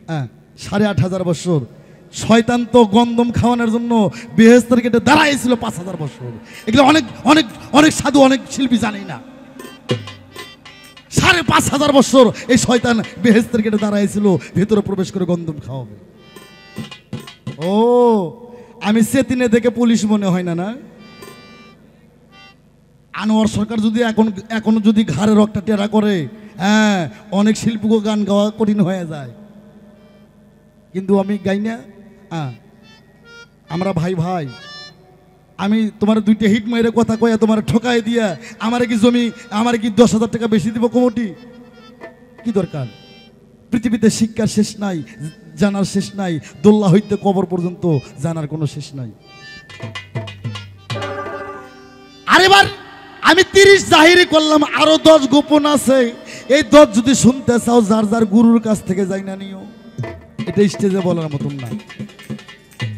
হ্যাঁ 8,500 বছর। শয়তান তো গন্ধম খাওয়ানোর জন্য বেহেশতের গেটে দাঁড়াইছিল 5,000 বছর। এগুলো অনেক অনেক অনেক সাধু অনেক শিল্পী জানেই না। 5,500 বছর এই শয়তান বেহেশতের গেটে দাঁড়াইছিল, ভেতরে প্রবেশ করে গন্ধম খাওয়াবে। ও আমি সেদিনে দেখে পুলিশ মনে হয় না। না আনোয়ার সরকার যদি এখন যদি ঘাড়ে রক্তটা টেরা করে, হ্যাঁ অনেক শিল্পীকে গান গাওয়া কঠিন হয়ে যায়। কিন্তু আমি গাই না। আমরা ভাই ভাই, আমি তোমার 2টা হিট মেরে কথা কয়া তোমার ঠকাই দিয়া আমার কি জমি, আমার কি 10,000 টাকা বেশি দিব কমিটি? কি দরকার? পৃথিবীতে শিক্ষার শেষ নাই, জানার শেষ নাই, দোল্লা হইতে কবর পর্যন্ত জানার কোনো শেষ নাই। আরেবার আমি 30 জাহিরি করলাম, আরো 10 গোপন আছে। এই 10 যদি শুনতে চাও যার যার গুরুর কাছ থেকে যাই না নিও। এটা স্টেজে বলার মতন না।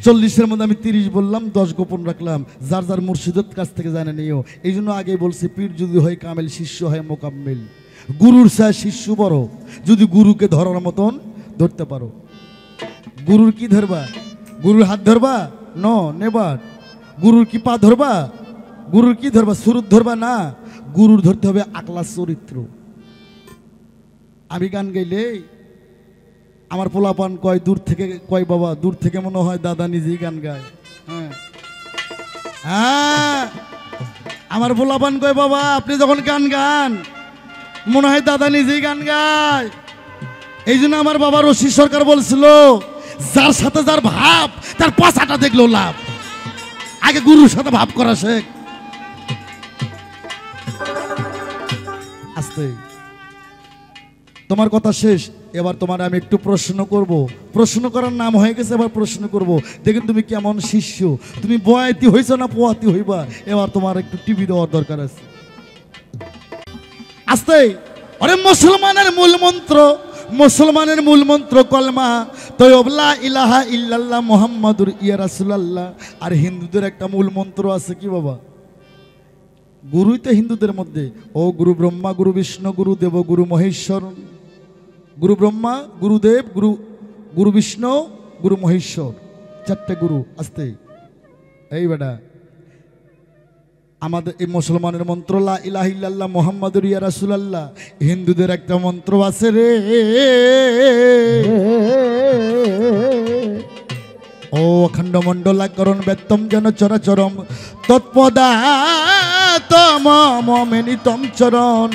40-এর মধ্যে আমি 30 বললাম, 10 গোপন রাখলাম। যার যার মুর্শিদের কাছ থেকে জানে নিও। এই জন্য আগে বলছি পীর যদি হয় কামেল, শিষ্য হয় মোকাম্মেল। গুরুর সাথে শিষ্য বড়, যদি গুরুকে ধরার মতন ধরতে পারো। গুরুর কি ধরবা? গুরুর হাত ধরবা? নেবার। গুরুর কি পা ধরবা? গুরুর কি ধরবা? সুরুত ধরবা না, গুরুর ধরতে হবে আকলা চরিত্র। আমি গান গাইলে আমার পোলাপান কয় দূর থেকে, কয় বাবা দূর থেকে মনে হয় দাদা নিজেই গান গায়। হ্যাঁ আমার পোলাপান কয় বাবা আপনি যখন গান গান মনে হয় দাদা নিজেই গান গায়। এই জন্য আমার বাবা রশিদ সরকার বলছিল যার সাথে যার ভাব তার পাছাটা দেখলো লাভ। আগে গুরুর সাথে ভাব করা শেখ। আস্তে তোমার কথা শেষ, এবার তোমার আমি একটু প্রশ্ন করব। প্রশ্ন করার নাম হয়ে গেছে, এবার প্রশ্ন করব। দেখুন তুমি কেমন শিষ্য, তুমি বয়াতি হইছ না পোয়াতি হইবা। এবার তোমার একটু টিভি দেওয়ার দরকার আছে। আস্তে আরে মুসলমানের মূল মন্ত্র, মুসলমানের মূল মন্ত্র কলমা তয়্যবা ইলাহা ইল্লাল্লাহ মুহাম্মাদুর ইয়া রাসূলুল্লাহ। আর হিন্দুদের একটা মূল মন্ত্র আছে কি বাবা? গুরুই তো হিন্দুদের মধ্যে, ও গুরু ব্রহ্মা গুরু বিষ্ণু গুরু দেব গুরু মহেশ্বর। গুরু ব্রহ্মা গুরুদেব গুরু বিষ্ণু গুরু মহেশ্বর, 4টে গুরু। আস্তে এই বেটা আমাদের এই মুসলমানের মন্ত্র লা ইলাহা ইল্লাল্লাহ মুহাম্মাদুর ইয়া রাসূলুল্লাহ। হিন্দুদের একটা মন্ত্র আছে রে, ও অখণ্ড মণ্ডলাকরণ বেত্তম যেন চরাচরম তৎপদাতম মমেনিতম চরণ।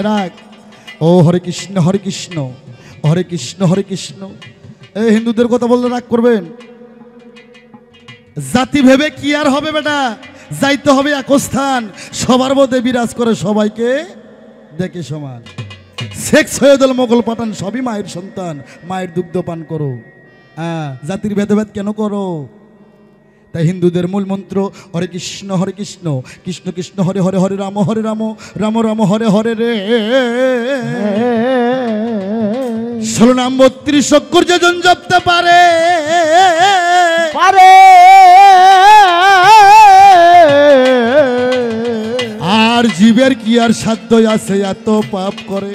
রাখ, ও হরে কৃষ্ণ হরে কৃষ্ণ হরে কৃষ্ণ হরে কৃষ্ণ। এই হিন্দুদের কথা বললে রাগ করবেন? জাতি ভেবে কি আর হবে বেটা, যাইতে হবে এক স্থান, সবার মধ্যে বিরাজ করে সবাইকে দেখে সমান। শেখ সৈয়দুল মোগল পাঠান সবই মায়ের সন্তান, মায়ের দুগ্ধ পান করো। জাতির ভেদাভেদ কেন করো? তাই হিন্দুদের মূল মন্ত্র হরে কৃষ্ণ কৃষ্ণ কৃষ্ণ হরে হরে, হরে রাম রাম রাম হরে হরে রে। 16 নাম 32 অক্ষর যে জন জপতে পারে আর জীবের কি আর সাধ্য আছে এত পাপ করে?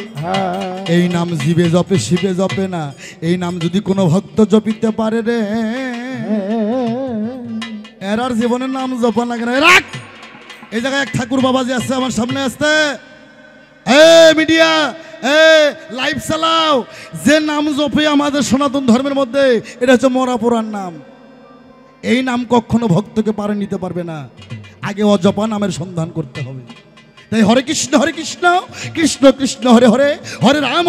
এই নাম জীবে জপে শিবে জপে না, এই নাম যদি কোনো ভক্ত জপিতে পারে রে, এর আর জীবনের নাম জপা লাগে না। রাখ, এই জায়গায় এক ঠাকুর বাবাজি আছে আমার সামনে আসতে, মিডিয়া লাইভ চালাও। যে নাম জপে আমাদের সনাতন ধর্মের মধ্যে, এটা হচ্ছে মরা পুরাণ নাম। এই নাম কখনো ভক্তকে পারে নিতে পারবে না, আগে অজপা নামের সন্ধান করতে হবে। তাই হরে কৃষ্ণ কৃষ্ণ কৃষ্ণ হরে হরে, হরে রাম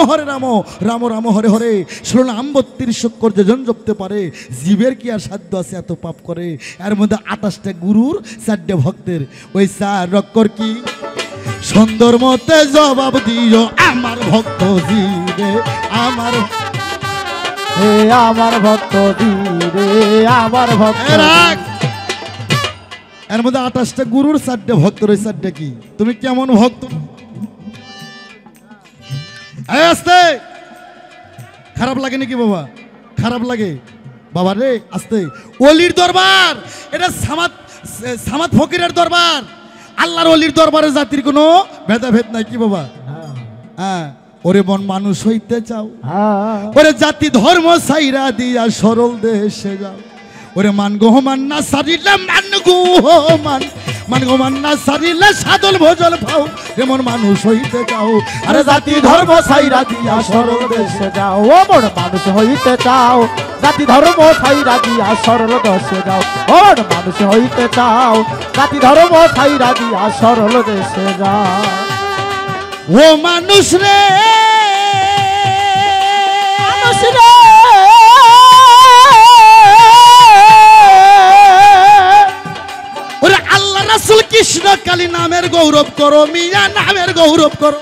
রাম রাম হরে হরে। 16 নাম 32 অক্ষর যে জন জপতে পারে, জীবের কি আর সাধ্য আছে এত পাপ করে? এর মধ্যে 28টা গুরুর 4টে ভক্তের, ওই 4 অক্ষর কি? সুন্দর মতে জবাব দিও আমার ভক্ত জীবে, আমার আমার ভক্ত দিরে আমার ভক্ত। এর মধ্যে 28টা গুরুর 4টে ভক্তর, ওই 4টে কি? তুমি কেমন ভক্ত? আস্তে, খারাপ লাগে নাকি বাবা? খারাপ লাগে বাবা রে, আস্তে। ওলির দরবার, এটা সামাদ ফকিরের দরবার। আল্লাহর ওলির দরবারে জাতির কোনো ভেদাভেদ নাই কি বাবা? হ্যাঁ, ওরে মন মানুষ হইতে চাও, ওরে জাতি ধর্ম সাইরা দিয়া সরল দেশে যাও। ওরে মান গোহমান না সারিলে মান গোমান না সারিলে সাদল ভোজল পাও, এমন মানুষ হইতে চাও। আরে জাতি ধর্ম সাইরা দিয়া সরল দেশে যাও, ও মন মানুষ হইতে চাও। জাতি ধর্ম সাইরা দিয়া সরল দেশে যাও, ও মন মানুষ হইতে চাও। জাতি ধর্ম সাইরা দিয়া সরল দেশে যাও। ও মানুষ রে, মানুষ রে, ওরে আল্লাহ রাসূল কৃষ্ণ কালী নামের গৌরব করো, মিয়া নামের গৌরব করো,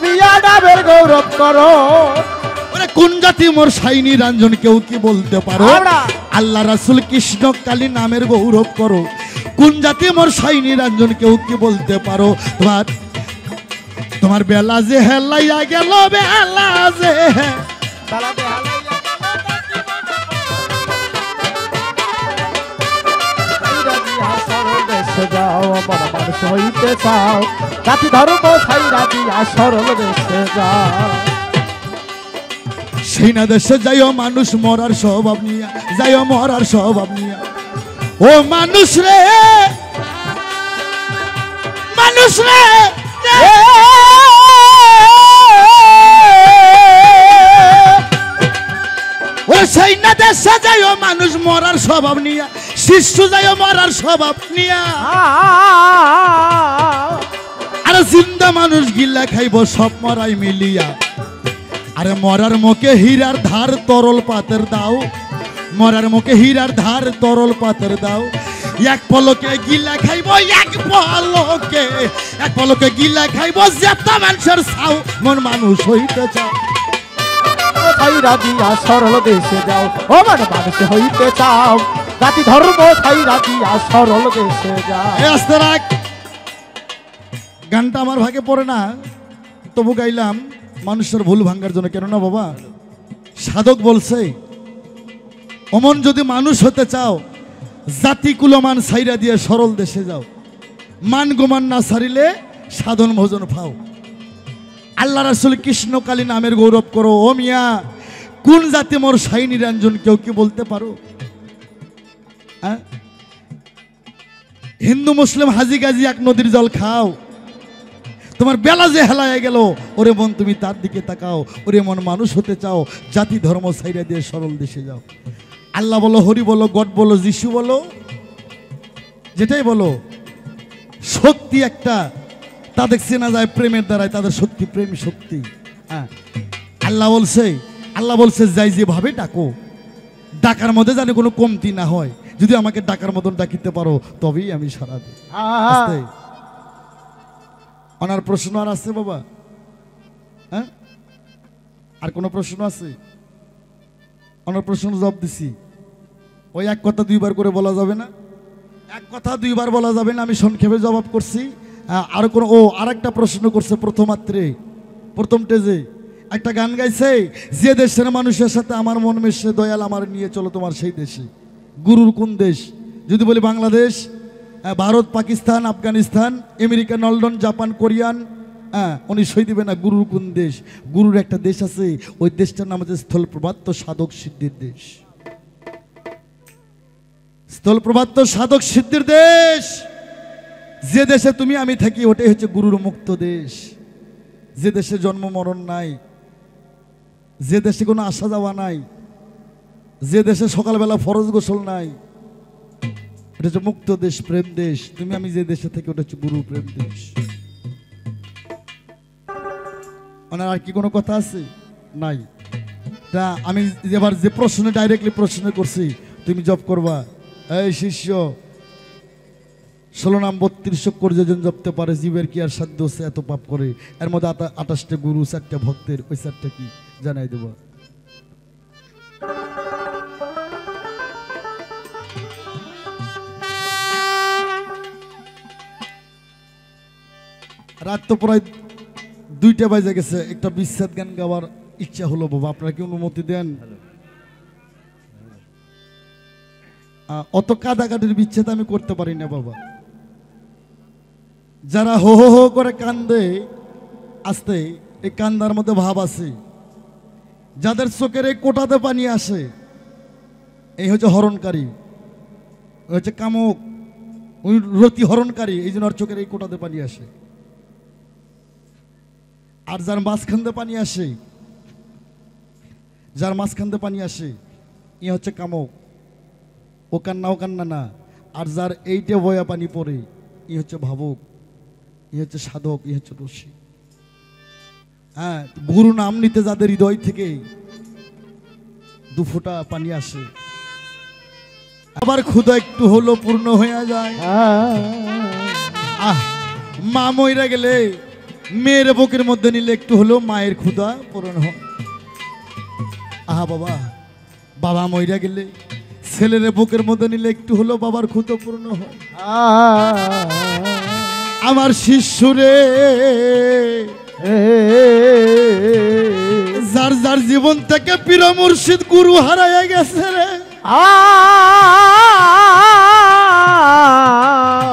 মিয়া নামের গৌরব করো। ওরে কোন জাতি মোর সাইনি রঞ্জন কেউ কি বলতে পারো? আল্লাহ রাসূল কৃষ্ণ কালী নামের গৌরব করো, কোন জাতি মোর সাইনি রঞ্জন কেউ কি বলতে পারো? তোমার বেলা যে হেলাইয়া গেল, বেলা যে যাও, আমার মানুষ হইতে চাও। জাতি ধর্ম সাইরা দিয়া সরল দেশে যাও। সেই না দেশে যাইও মানুষ মরার স্বভাব নিয়া, যাইও মরার স্বভাব নিয়া। ও মানুষ রে, মানুষ রে, ও সেই না দেশে যাইও মানুষ মরার স্বভাব নিয়া, শিশু যাইও মরার স্বভাব নিয়া। আরে জিন্দা মানুষ গিল্লা খাইব সব মরাই মিলিয়া। আরে মরার মুখে হীরার ধার তরল পাতের দাও, মরার মুখে হীরার ধার তরল পাতের দাও। এক পলকে গিলা খাইব, এক পলকে গিলা খাইব, যেত মানুষের ছাও মন মানুষ হইতে চাও। সাইরা দিয়া সরল দেশে যাও, ও মন মানুষ হইতে চাও। জাতি ধর্ম সাইরা দিয়া সরল দেশে যাও। আস্তে রাখ, গানটা আমার ভাগে পড়ে না, তবু গাইলাম মানুষের ভুল ভাঙ্গার জন্য। কেননা বাবা সাধক বলছে, অমন যদি মানুষ হতে চাও, জাতি কুলমান সাইরা দিয়ে সরল দেশে যাও। মান গোমান না সারিলে সাধন ভোজন পাও। আল্লাহ রাসূল কৃষ্ণ কালী নামের গৌরব করো। ও মিয়া, কোন জাতি মোর সাই নিরঞ্জন কেউ কি বলতে পারো? হিন্দু মুসলিম হাজি গাজি এক নদীর জল খাও, তোমার বেলা যে হেলায় গেল, ওরে মন তুমি তার দিকে তাকাও, ওরে মন মানুষ হতে চাও, জাতি ধর্ম ছাইড়া দিয়ে সরল দেশে যাও। আল্লাহ বলো, হরি বলো, গড বলো, যিশু বলো, যেটাই বলো, শক্তি একটা, তাদের চেনা যায় প্রেমের দ্বারাই, তাদের শক্তি প্রেম শক্তি। হ্যাঁ, আল্লাহ বলছে যাই যেভাবে ডাকো, ডাকার মধ্যে জানে কোনো কমতি না হয়, যদি আমাকে ডাকার মতন ডাকিতে পারো তবেই আমি সারা দিই। আস্তে ওনার প্রশ্ন আর আছে বাবা? হ্যাঁ, আর কোনো প্রশ্ন আছে? ওনার প্রশ্ন জবাব দিছি। ওই এক কথা দুইবার করে বলা যাবে না, এক কথা দুইবার বলা যাবে না, আমি সংক্ষেপে জবাব করছি। আর কোনো আর একটা প্রশ্ন করছে প্রথম টেজে একটা গান গাইছে, যে দেশের মানুষের সাথে আমার মন মেশে দয়াল আমার নিয়ে চলো তোমার সেই দেশে। গুরুর কোন দেশ? যদি বলি Bangladesh, Bharat, Pakistan, Afghanistan, America, London, Japan, Korean, উনি সই দিবে না। গুরুর কোন দেশ? গুরুর একটা দেশ আছে, ওই দেশটার নাম হচ্ছে স্থলপ্রভাত সাধক সিদ্ধির দেশ। স্থলপ্রভাত সাধক সিদ্ধির দেশ, যে দেশে তুমি আমি থাকি ওটাই হচ্ছে গুরুর মুক্ত দেশ। যে দেশে জন্ম মরণ নাই, যে দেশে কোনো আসা যাওয়া নাই, যে দেশে সকালবেলা ফরজ গোসল নাই, এটা হচ্ছে মুক্ত দেশ, প্রেম দেশ। তুমি আমি যে দেশে থাকি ওটা হচ্ছে গুরু প্রেম দেশ। ওনার আর কি কোনো কথা আছে? নাই। তা আমি এবার যে প্রশ্ন ডাইরেক্টলি প্রশ্ন করছি, তুমি জব করবা। এই শিষ্য, 16 নাম 32 অক্ষর যেজন জপতে পারে, জীবের কি আর সাধ্য আছে এত পাপ করে? এর মধ্যে 28টা গুরু, 4টা ভক্তের, ওই 4টা কি জানাই দেব। রাত তো প্রায় 2টা বাজে গেছে, একটা বিচ্ছেদ গান গাওয়ার ইচ্ছা হলো বাবা, আপনারা কি অনুমতি দেন? অত কাদাকাটির বিচ্ছেদ আমি করতে পারি না বাবা। যারা হো হো হো করে কান্দে আসতে, এই কান্দার মধ্যে ভাব আছে। যাদের চোখের এই কোটাতে পানি আসে, এই হচ্ছে হরণকারী, ওই হচ্ছে কামক, ওই রতি হরণকারী, এই জন্য আর চোখের এই কোটাতে পানি আসে। আর যার মাঝখানতে পানি আসে, যার মাঝখানতে পানি আসে, ই হচ্ছে কামক, ও কান্না না। আর যার এইটে বয়া পানি পড়ে, ই হচ্ছে ভাবুক, ই হচ্ছে সাধক, ই হচ্ছে রসিক। হ্যাঁ, গুরু নাম নিতে যাদের হৃদয় থেকে 2 ফোঁটা পানি আসে, আবার ক্ষুধা একটু হলো পূর্ণ হয়ে যায়। মা মইরা গেলে মেয়ের বুকের মধ্যে নিলে একটু হলো মায়ের ক্ষুধা পূরণ হয়। বাবা মইরা গেলে ছেলের বুকের মধ্যে নিলে একটু হলো বাবার ক্ষুধা পূর্ণ হয়। আমার শিষ্যরে, যার যার জীবন থেকে পীর মুর্শিদ গুরু হারাইয়া গেছে রে,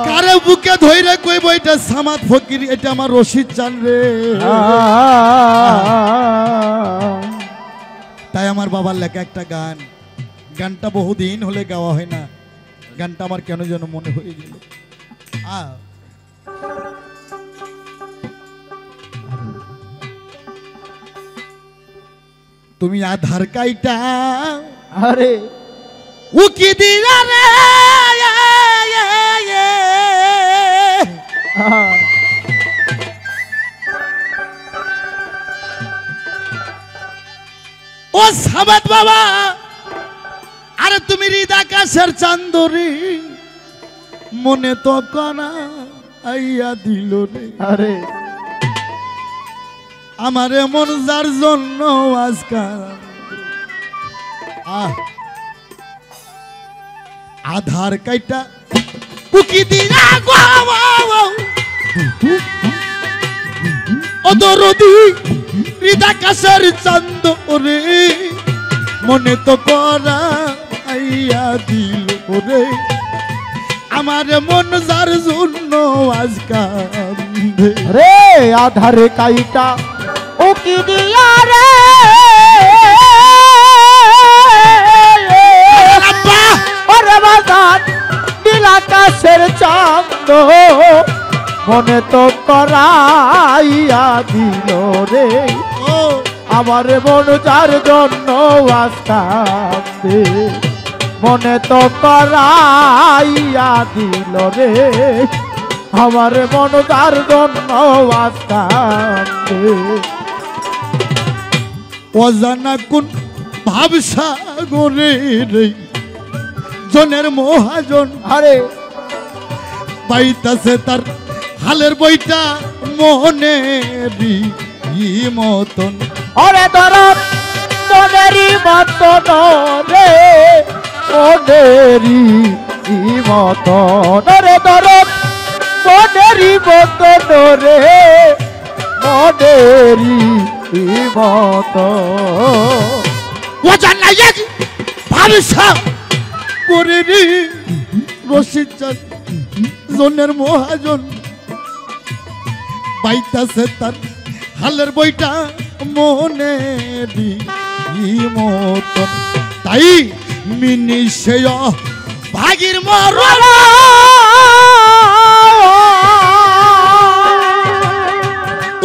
কারে বুকে ধইরে কইব এটা সামাদ ফকির, এটা আমার রশিদ চান রে। তাই আমার বাবার লেখা একটা গান, গানটা বহুদিন হলে গাওয়া হয় না, গানটা আমার কেন যেন মনে হয়ে গেল। তুমি আধার কাইটা আরে উকি দিলা রে, ও সাবাত বাবা, আরে তুমি হৃদাকাশের চান্দরি, মনে তো কনা আইয়া দিল রে। আরে আমার এমন যার জন্য আজকাল আধার কাইটা উকি দিলা গো, অদরদি হৃদাকাশের চান্দরি, মনে তো করা আইয়া দিল রে। আমার মন যার জন্য আজকাল রে, আধার কাইটা উকি দিয়া রে, ওরে বাজার নীল আকাশের চাঁদ মনে তো করাইয়া দিল রে ও আমার মন যার জন্য আসতে মনে তো করাইয়া দিল রে আমার মন যার জন্য আসতে অজানা কোন ভাবসাগরে রে জনের মহাজন আরে পাইতাছে তার হালের বইটা মনেরই মতন ওরে দরদ মনেরই মতন রে মনেরই মতন রে দরদ মনেরই মতন রে মনেরই মতন অজানা এক ভাবসা করে রে রশিদ চাঁদ জনের মহাজন পাইতাছে তার হালের বইটা মনেরই মতন তাই মিনিশে ভাগির মরণ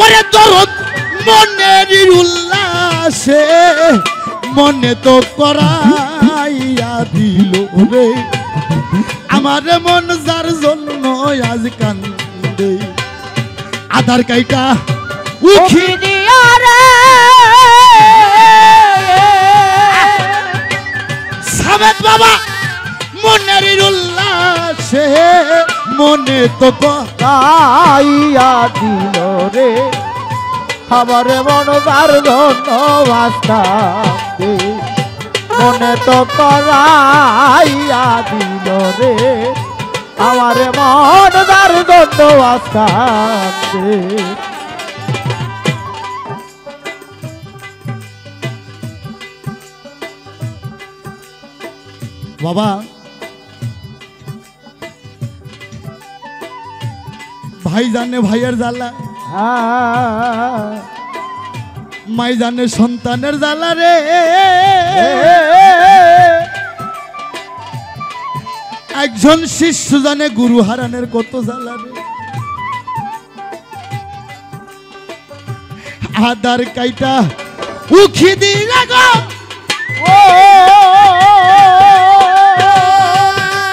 ওরে দরদ মনের উল্লাসে মনে তো করাইয়া দিল রে আমার মন যার জন্য আজ কান্দে আধার কাইটা উঠি দিয়া রে সাবেদ বাবা মনের উল্লাসে মনে তো গাইয়া দিল রে আমার মন যার জন্য আসতে মনে তো করাইয়া দিল রে আমার মন যার জন্য আসতে বাবা ভাই জানে ভাইয়ের জ্বালা মাই জানে সন্তানের জ্বালা রে একজন শিষ্য জানে গুরু হারানের কত জ্বালা রে আদার কাইটা উখি দিলা গো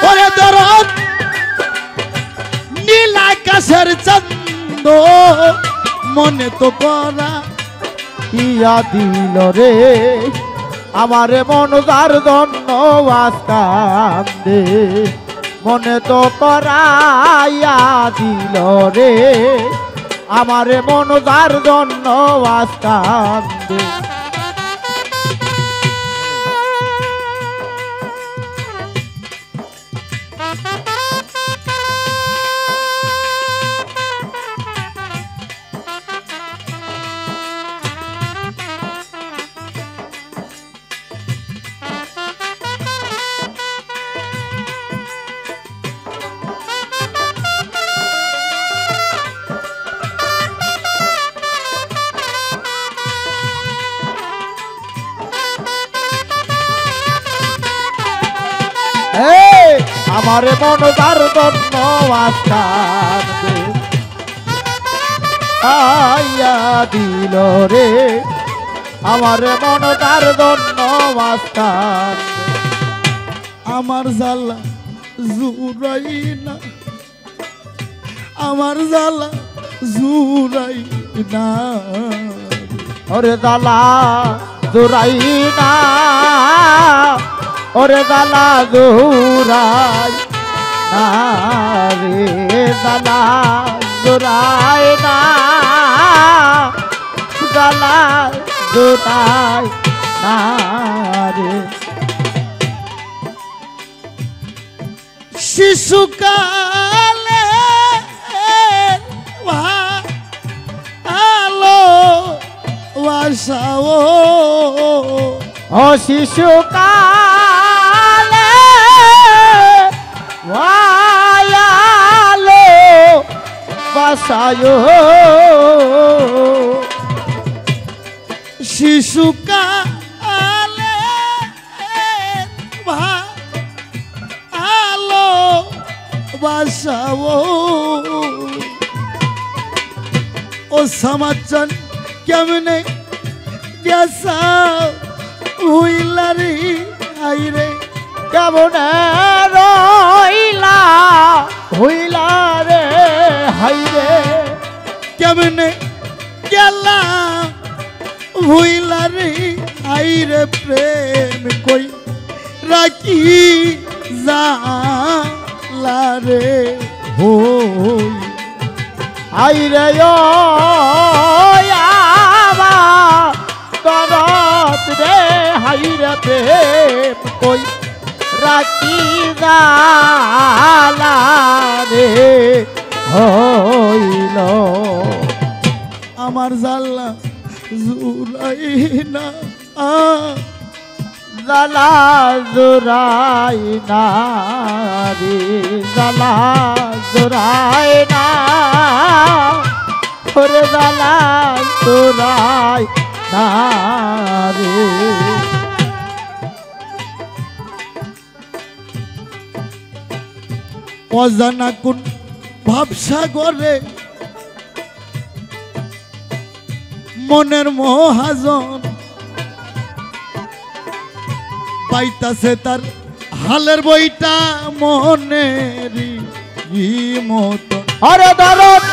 ওরে দরদ নীল আকাশের চন্দ মনে তো করা ইয়া দিল রে আমার মন যার জন্য আসতে মনে তো করাইয়া দিল রে আমার মন যার জন্য আসতে আমার মন যার জন্য আসতে আইয়া দিল রে আমার মন যার জন্য আসতে আমার জ্বালা জুরাই না আমার জ্বালা জুরাই না ওরে দালা জুরাই না ওরে দালা জুরাই না রে দালা জুরাই না দালা জুরাই না রে শিশুকালে ভালো বাসাও ও শিশুকালে ভালো বাসায় শিশুকালে ভালো বাসাও ও সামাচান কেমনে গেছা উইলারি আইরে কেমনে রইলা হইলা রে হাইরে কেমনে গেলা উইলারি আইরে প্রেম কই রাখি জালারে হই আইরে দরদ রে হাইরে প্রেম কই রাখি জালা রে হইল আমার জাল্লা জুরাই না জালা জুরাই না রে জালা জুরাই না ওরে জালা জুরাই না রে অজানা কোন ভাবসাগরে মনের মহাজন পাইতাছে তার হালের বইটা মনেরই মতন আরে দরদ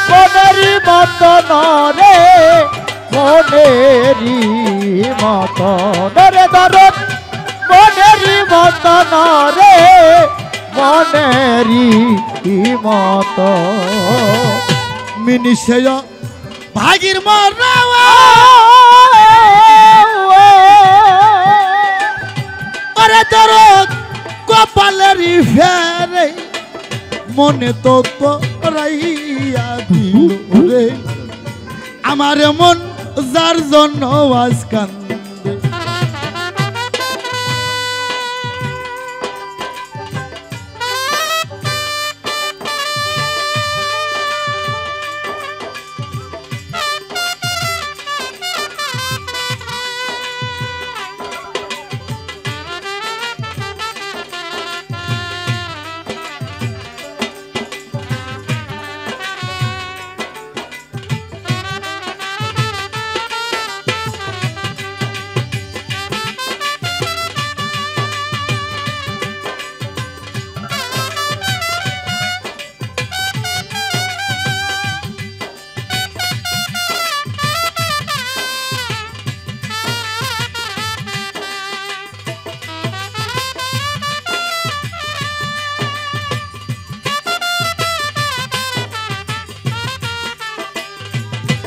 মনেরই মতন রে মনেরই মতন রে দরদ মনেরই মতন রে মনেরই মতন মিনিশেয় ভাগির মরা আরে দরদ কপালেরই ফেরে মনে তো করাইয়া দিল রে আমার মন যার জন্য আজ কান্দে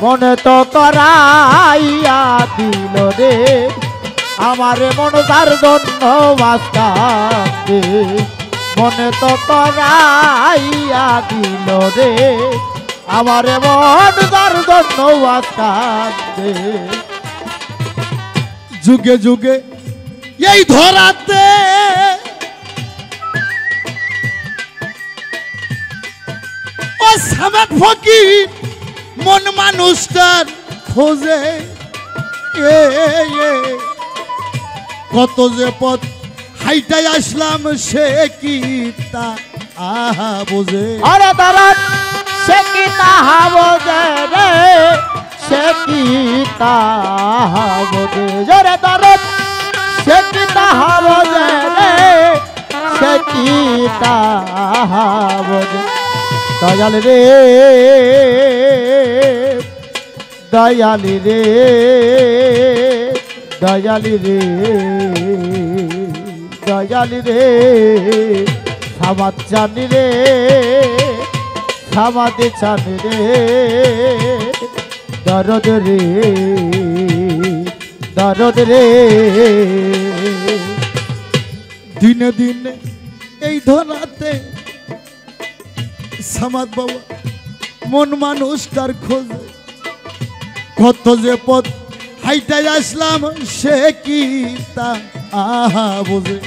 মনে তো করাইয়া দিল রে আমারে মন তার জন্য বাঁচতে মনে তো করাইয়া দিল রে আমারে মন তার জন্য বাঁচতে যুগে যুগে এই ধরাতে ও সামাদ ফকির মন মানুষটার খোঁজে কত যে পথ হাইটাই আসলাম সে কি তা আহা বোঝে আরে দাঁড়ান সে কি তাহা বোঝে রে সে কি তাহা বোঝে জোরে দাঁড়ান সে কি তাহা বোঝে রে সে কি তাহা বোঝে দয়াল রে দয়ালি রে দয়ালি রে দয়ালি রে সামাদ জানি রে সামাদে জানি রে দরদ রে দরদ রে দিনে দিনে এই ধরাতে সামাদ বাবা মন মানুষটার খোঁজে কত যে পথ হাইটাই আসলাম সে কি তা আহা বোঝে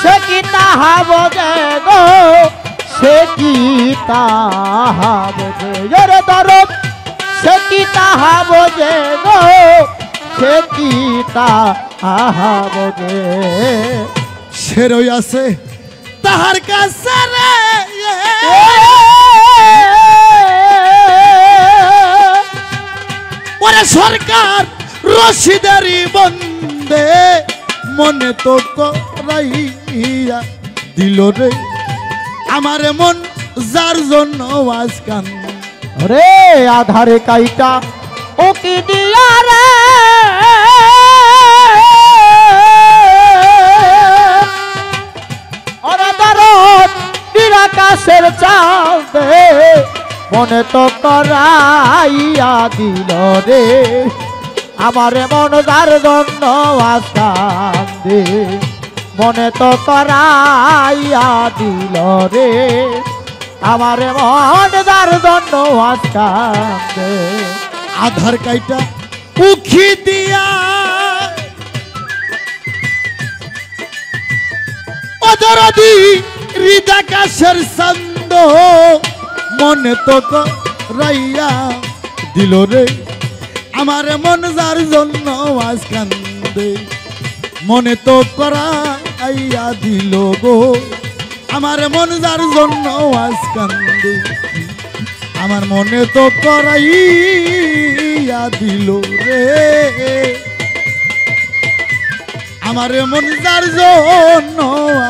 সে কি তাহা বোঝে গো সে কি তাহা বোঝে জোরে দরদ সে কি তাহা বোঝে গো সে কি তাহা বোঝে সে রই আছে তাহার কাছে রে ওরে সরকার রশিদারি বন্দে মনে তো করাইয়া দিল রে আমার মন যার জন্য আজ কান রে আধারে কাইটা ও কি দিয়া রে ওরে দরদ নিরাকাশের চাঁদ মনে তো করাইয়া দিল রে আমারে মন যার জন্য আজ কান্দে মনে তো করাইয়া দিল রে আমারে মন যার জন্য আজ কান্দে আধার কাইটা উখি দিয়া অদরদি হৃদাকাশের ছন্দ মনে তো করাইয়া দিল রে আমার মন যার জন্য আজ কান্দে মনে তো করাইয়া দিল গো আমার মন যার জন্য আজ কান্দে আমার মনে তো করাইয়া দিল রে আমার মন যার জন্য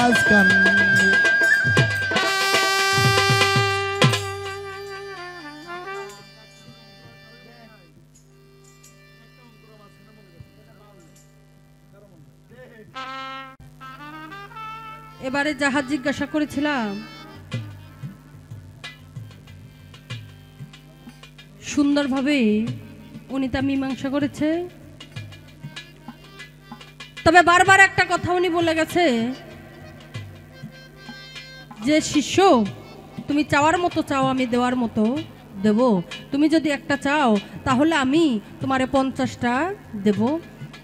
আজ কান্দে এবারে যাহা জিজ্ঞাসা করেছিলাম সুন্দরভাবে উনি তা মীমাংসা করেছে। তবে বারবার একটা কথা উনি বলে গেছে যে শিষ্য তুমি চাওয়ার মতো চাও আমি দেওয়ার মতো দেব, তুমি যদি একটা চাও তাহলে আমি তোমারে 50টা দেব।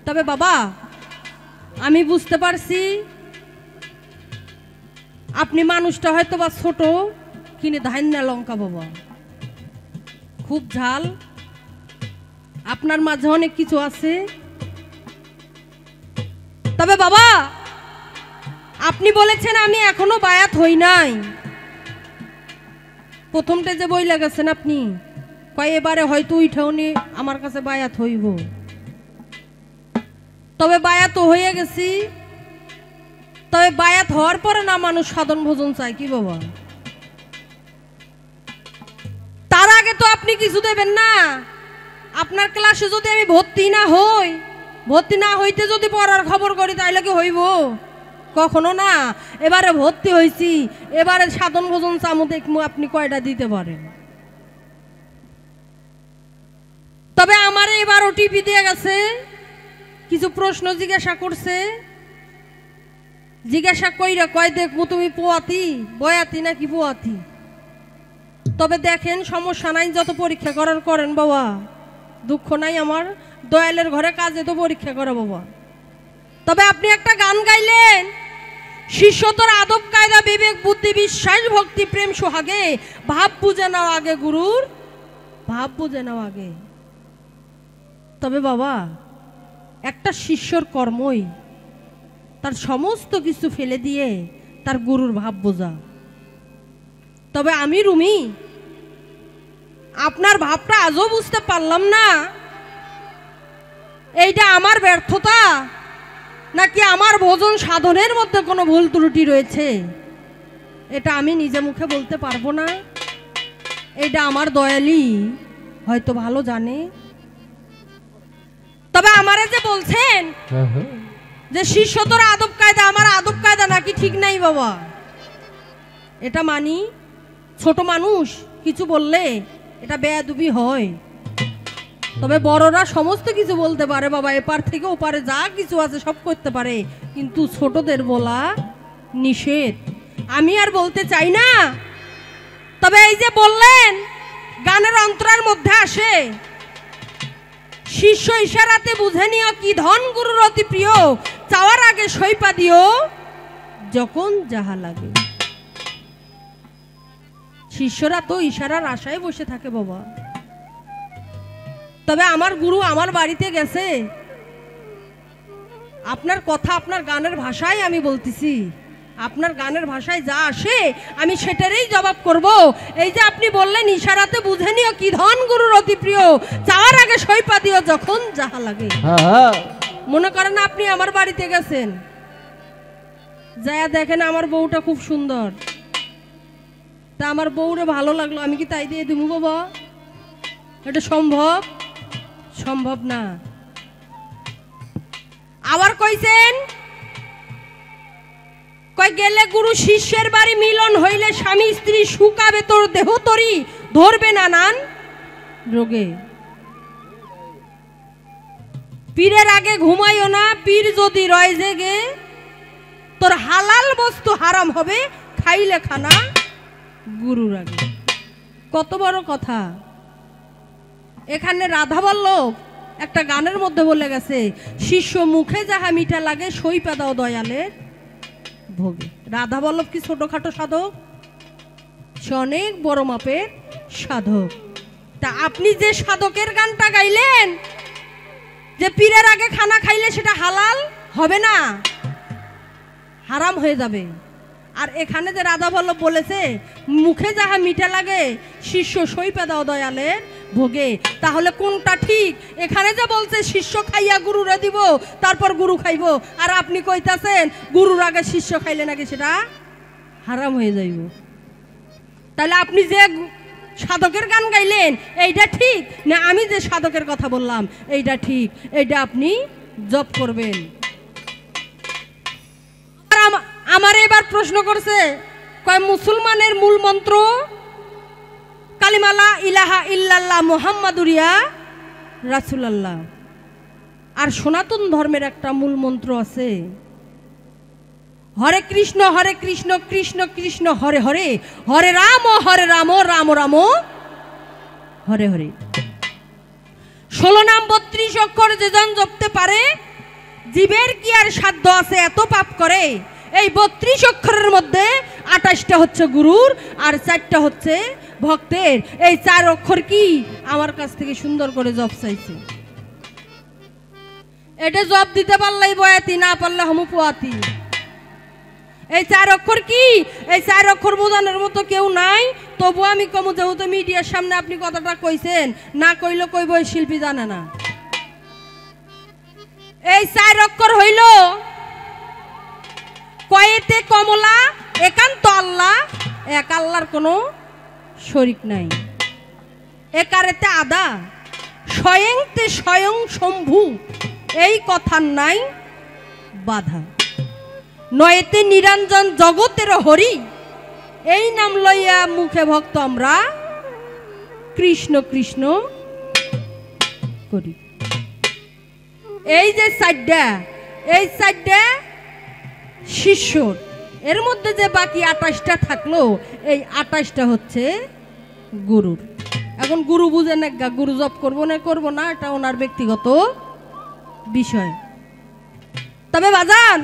তবে বাবা আমি বুঝতে পারছি আপনি মানুষটা হয়তো বা ছোট কিনে ধান্যা লঙ্কা বাবা খুব ঝাল, আপনার মাঝে অনেক কিছু আছে। তবে বাবা আপনি বলেছেন আমি এখনো বায়াত হই নাই, প্রথমটা যে বই লাগাছেন আপনি কয় এবারে হয়তো উঠেও নি আমার কাছে বায়াত হইব। তবে বায়াত হয়ে গেছি, তবে বায়াত হওয়ার পরে না মানুষ সাধন ভোজন চায় কি বাবা? তার আগে তো আপনি কিছু দেবেন না। আপনার ক্লাসে যদি আমি ভর্তি না হই, ভর্তি না হইতে যদি পড়ার খবর করি তাইলে কি হইব? কখনো না। এবারে ভর্তি হয়েছি, এবারে সাধন ভোজন চামু দেখমু আপনি কয়টা দিতে পারেন। তবে আমার এবার ওটিপি দিয়ে গেছে, কিছু প্রশ্ন জিজ্ঞাসা করছে, জিজ্ঞাসা কইরা কয় দেখবো তুমি পোয়াতি বয়াতি নাকি পোয়াতি। তবে দেখেন সমস্যা নাই, যত পরীক্ষা করার করেন বাবা, দুঃখ নাই আমার, দয়ালের ঘরে কাজে তো পরীক্ষা করে বাবা। তবে আপনি একটা গান গাইলেন, শিষ্য তোর আদব কায়দা বিবেক বুদ্ধি বিশ্বাস ভক্তি প্রেম সোহাগে ভাব বুঝে নাও আগে গুরুর ভাব বুঝে নাও আগে। তবে বাবা একটা শিষ্যর কর্মই তার সমস্ত কিছু ফেলে দিয়ে তার গুরুর ভাব বোঝা। তবে আমি রুমি আপনার ভাবটা আজও বুঝতে পারলাম না, এইটা আমার ব্যর্থতা নাকি আমার ভোজন সাধনের মধ্যে কোনো ভুল ত্রুটি রয়েছে, এটা আমি নিজে মুখে বলতে পারবো না। এটা আমার দয়ালি হয়তো ভালো জানে। তবে আমারে যে বলছেন যে শিষ্য তোর আদব কায়দা, আমার আদব কায়দা নাকি ঠিক নাই বাবা, এটা মানি। ছোট মানুষ কিছু বললে এটা বেয়াদবি হয়, তবে বড়রা সমস্ত কিছু বলতে পারে বাবা, এপার থেকে ওপারে যা কিছু আছে সব করতে পারে, কিন্তু ছোটদের বলা নিষেধ। আমি আর বলতে চাই না। তবে এই যে বললেন গানের অন্তরার মধ্যে আসে, শিষ্য ইশারাতে বুঝে নিও কি ধন গুরুর অতি প্রিয়, চাওয়ার আগে সইপা দিও যখন যাহা লাগে। শিষ্যরা তো ইশারার আশায় বসে থাকে বাবা। তবে আমার গুরু আমার বাড়িতে গেছে, আপনার কথা আপনার গানের ভাষায় আমি বলতেছি, আপনার গানের ভাষায় যা আসে আমি সেটারই জবাব করব। এই যে আপনি বললেন ইশারাতে বুঝে নিও কি ধন গুরুর অতি প্রিয়, চাওয়ার আগে সইপা দিও যখন যাহা লাগে। মনে করেন আপনি আমার বাড়িতে গেছেন, যায়া দেখেন আমার বউটা খুব সুন্দর, তা আমার বউরে ভালো লাগলো, আমি কি তাই দিয়ে দিমু বাবা? এটা সম্ভব? সম্ভব না। আবার কইছেন কই গেলে গুরু শিষ্যের বাড়ি মিলন হইলে স্বামী স্ত্রী শুকাবে তোর দেহ তরি, ধরবে নানান রোগে। পীরের আগে ঘুমাইও না, পীর যদি রয় জেগে তোর হালাল বস্তু হারাম হবে, খাইলে খানা গুরুর আগে। কত বড় কথা। এখানে রাধা বল্লভ একটা গানের মধ্যে বলে গেছে, শিষ্য মুখে যাহা মিঠা লাগে সইপা দাও দয়ালের ভোগে। রাধা বল্লভ কি ছোটখাটো সাধক? সে অনেক বড় মাপের সাধক। তা আপনি যে সাধকের গানটা গাইলেন যে পীরের আগে খানা খাইলে সেটা হালাল হবে না, হারাম হয়ে যাবে। আর এখানে যে রাধা বল্লভ বলেছে মুখে যাহা মিঠা লাগে শিষ্য সইপা দাও দয়ালের ভোগে, তাহলে কোনটা ঠিক? এখানে যে বলছে শিষ্য খাইয়া গুরুরে দিব তারপর গুরু খাইব, আর আপনি কইতাছেন গুরুর আগে শিষ্য খাইলে নাকি সেটা হারাম হয়ে যাইব। তাহলে আপনি যে সাধকের গান গাইলেন এইটা ঠিক না আমি যে সাধকের কথা বললাম এইটা ঠিক? এইটা আপনি জপ করবেন। আমার এবার প্রশ্ন করছে কয় মুসলমানের মূল মন্ত্র কালিমালা ইলাহা ইল্লাল্লাহ মুহাম্মাদুরিয়া রাসূলুল্লাহ, আর সনাতন ধর্মের একটা মূল মন্ত্র আছে হরে কৃষ্ণ কৃষ্ণ কৃষ্ণ হরে হরে, হরে রাম রাম রাম হরে হরে। 16 নাম 32 অক্ষর যেজন জপতে পারে জীবের কি আর সাধ্য আছে এত পাপ করে? এই 32 অক্ষরের মধ্যে 28টা হচ্ছে গুরুর আর 4টা হচ্ছে ভক্তের। এই 4 অক্ষর কি আমার কাছ থেকে সুন্দর করে জপ চাইছে। এটা জপ দিতে পারলেই বয়াতি, না পারলে হমু পোয়াতি। এই 4 অক্ষর কি? এই 4 অক্ষর বোঝানোর মতো কেউ নাই, তবু আমি কমু যেহেতু মিডিয়ার সামনে আপনি কথাটা কইছেন, না কইলে কইব এই শিল্পী জানে না। এই 4 অক্ষর হইল কয়েতে কমলা, একান্ত আল্লাহ, এক আল্লাহর কোনো শরীক নাই। একারেতে আদা, স্বয়ংতে স্বয়ং শম্ভু, এই কথার নাই বাধা। নয়েতে নিরঞ্জন জগতের হরি, এই নাম লইয়া মুখে ভক্ত আমরা কৃষ্ণ কৃষ্ণ করি। এই যে 4টা, এই 4টা শিষ্যর, এর মধ্যে যে বাকি 28টা থাকলো এই 28টা হচ্ছে গুরুর। এখন গুরু বুঝে না, গুরু জপ করবো না করবো না এটা ওনার ব্যক্তিগত বিষয়। তবে বাজান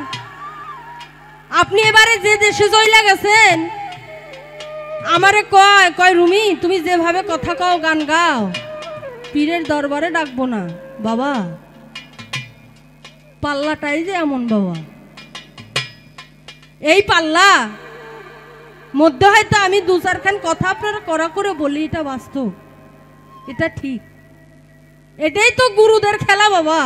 আপনি এবারে যে দেশে জয়লা গেছেন আমারে কয় রুমি তুমি যেভাবে কথা কও গান গাও পীরের দরবারে ডাকবো না বাবা, পাল্লাটাই যে এমন বাবা। এই পাল্লা মধ্যে হয়তো আমি 2-4খান কথা আপনারা করা করে বলি, এটা বাস্তব, এটা ঠিক। এটাই তো গুরুদের খেলা বাবা।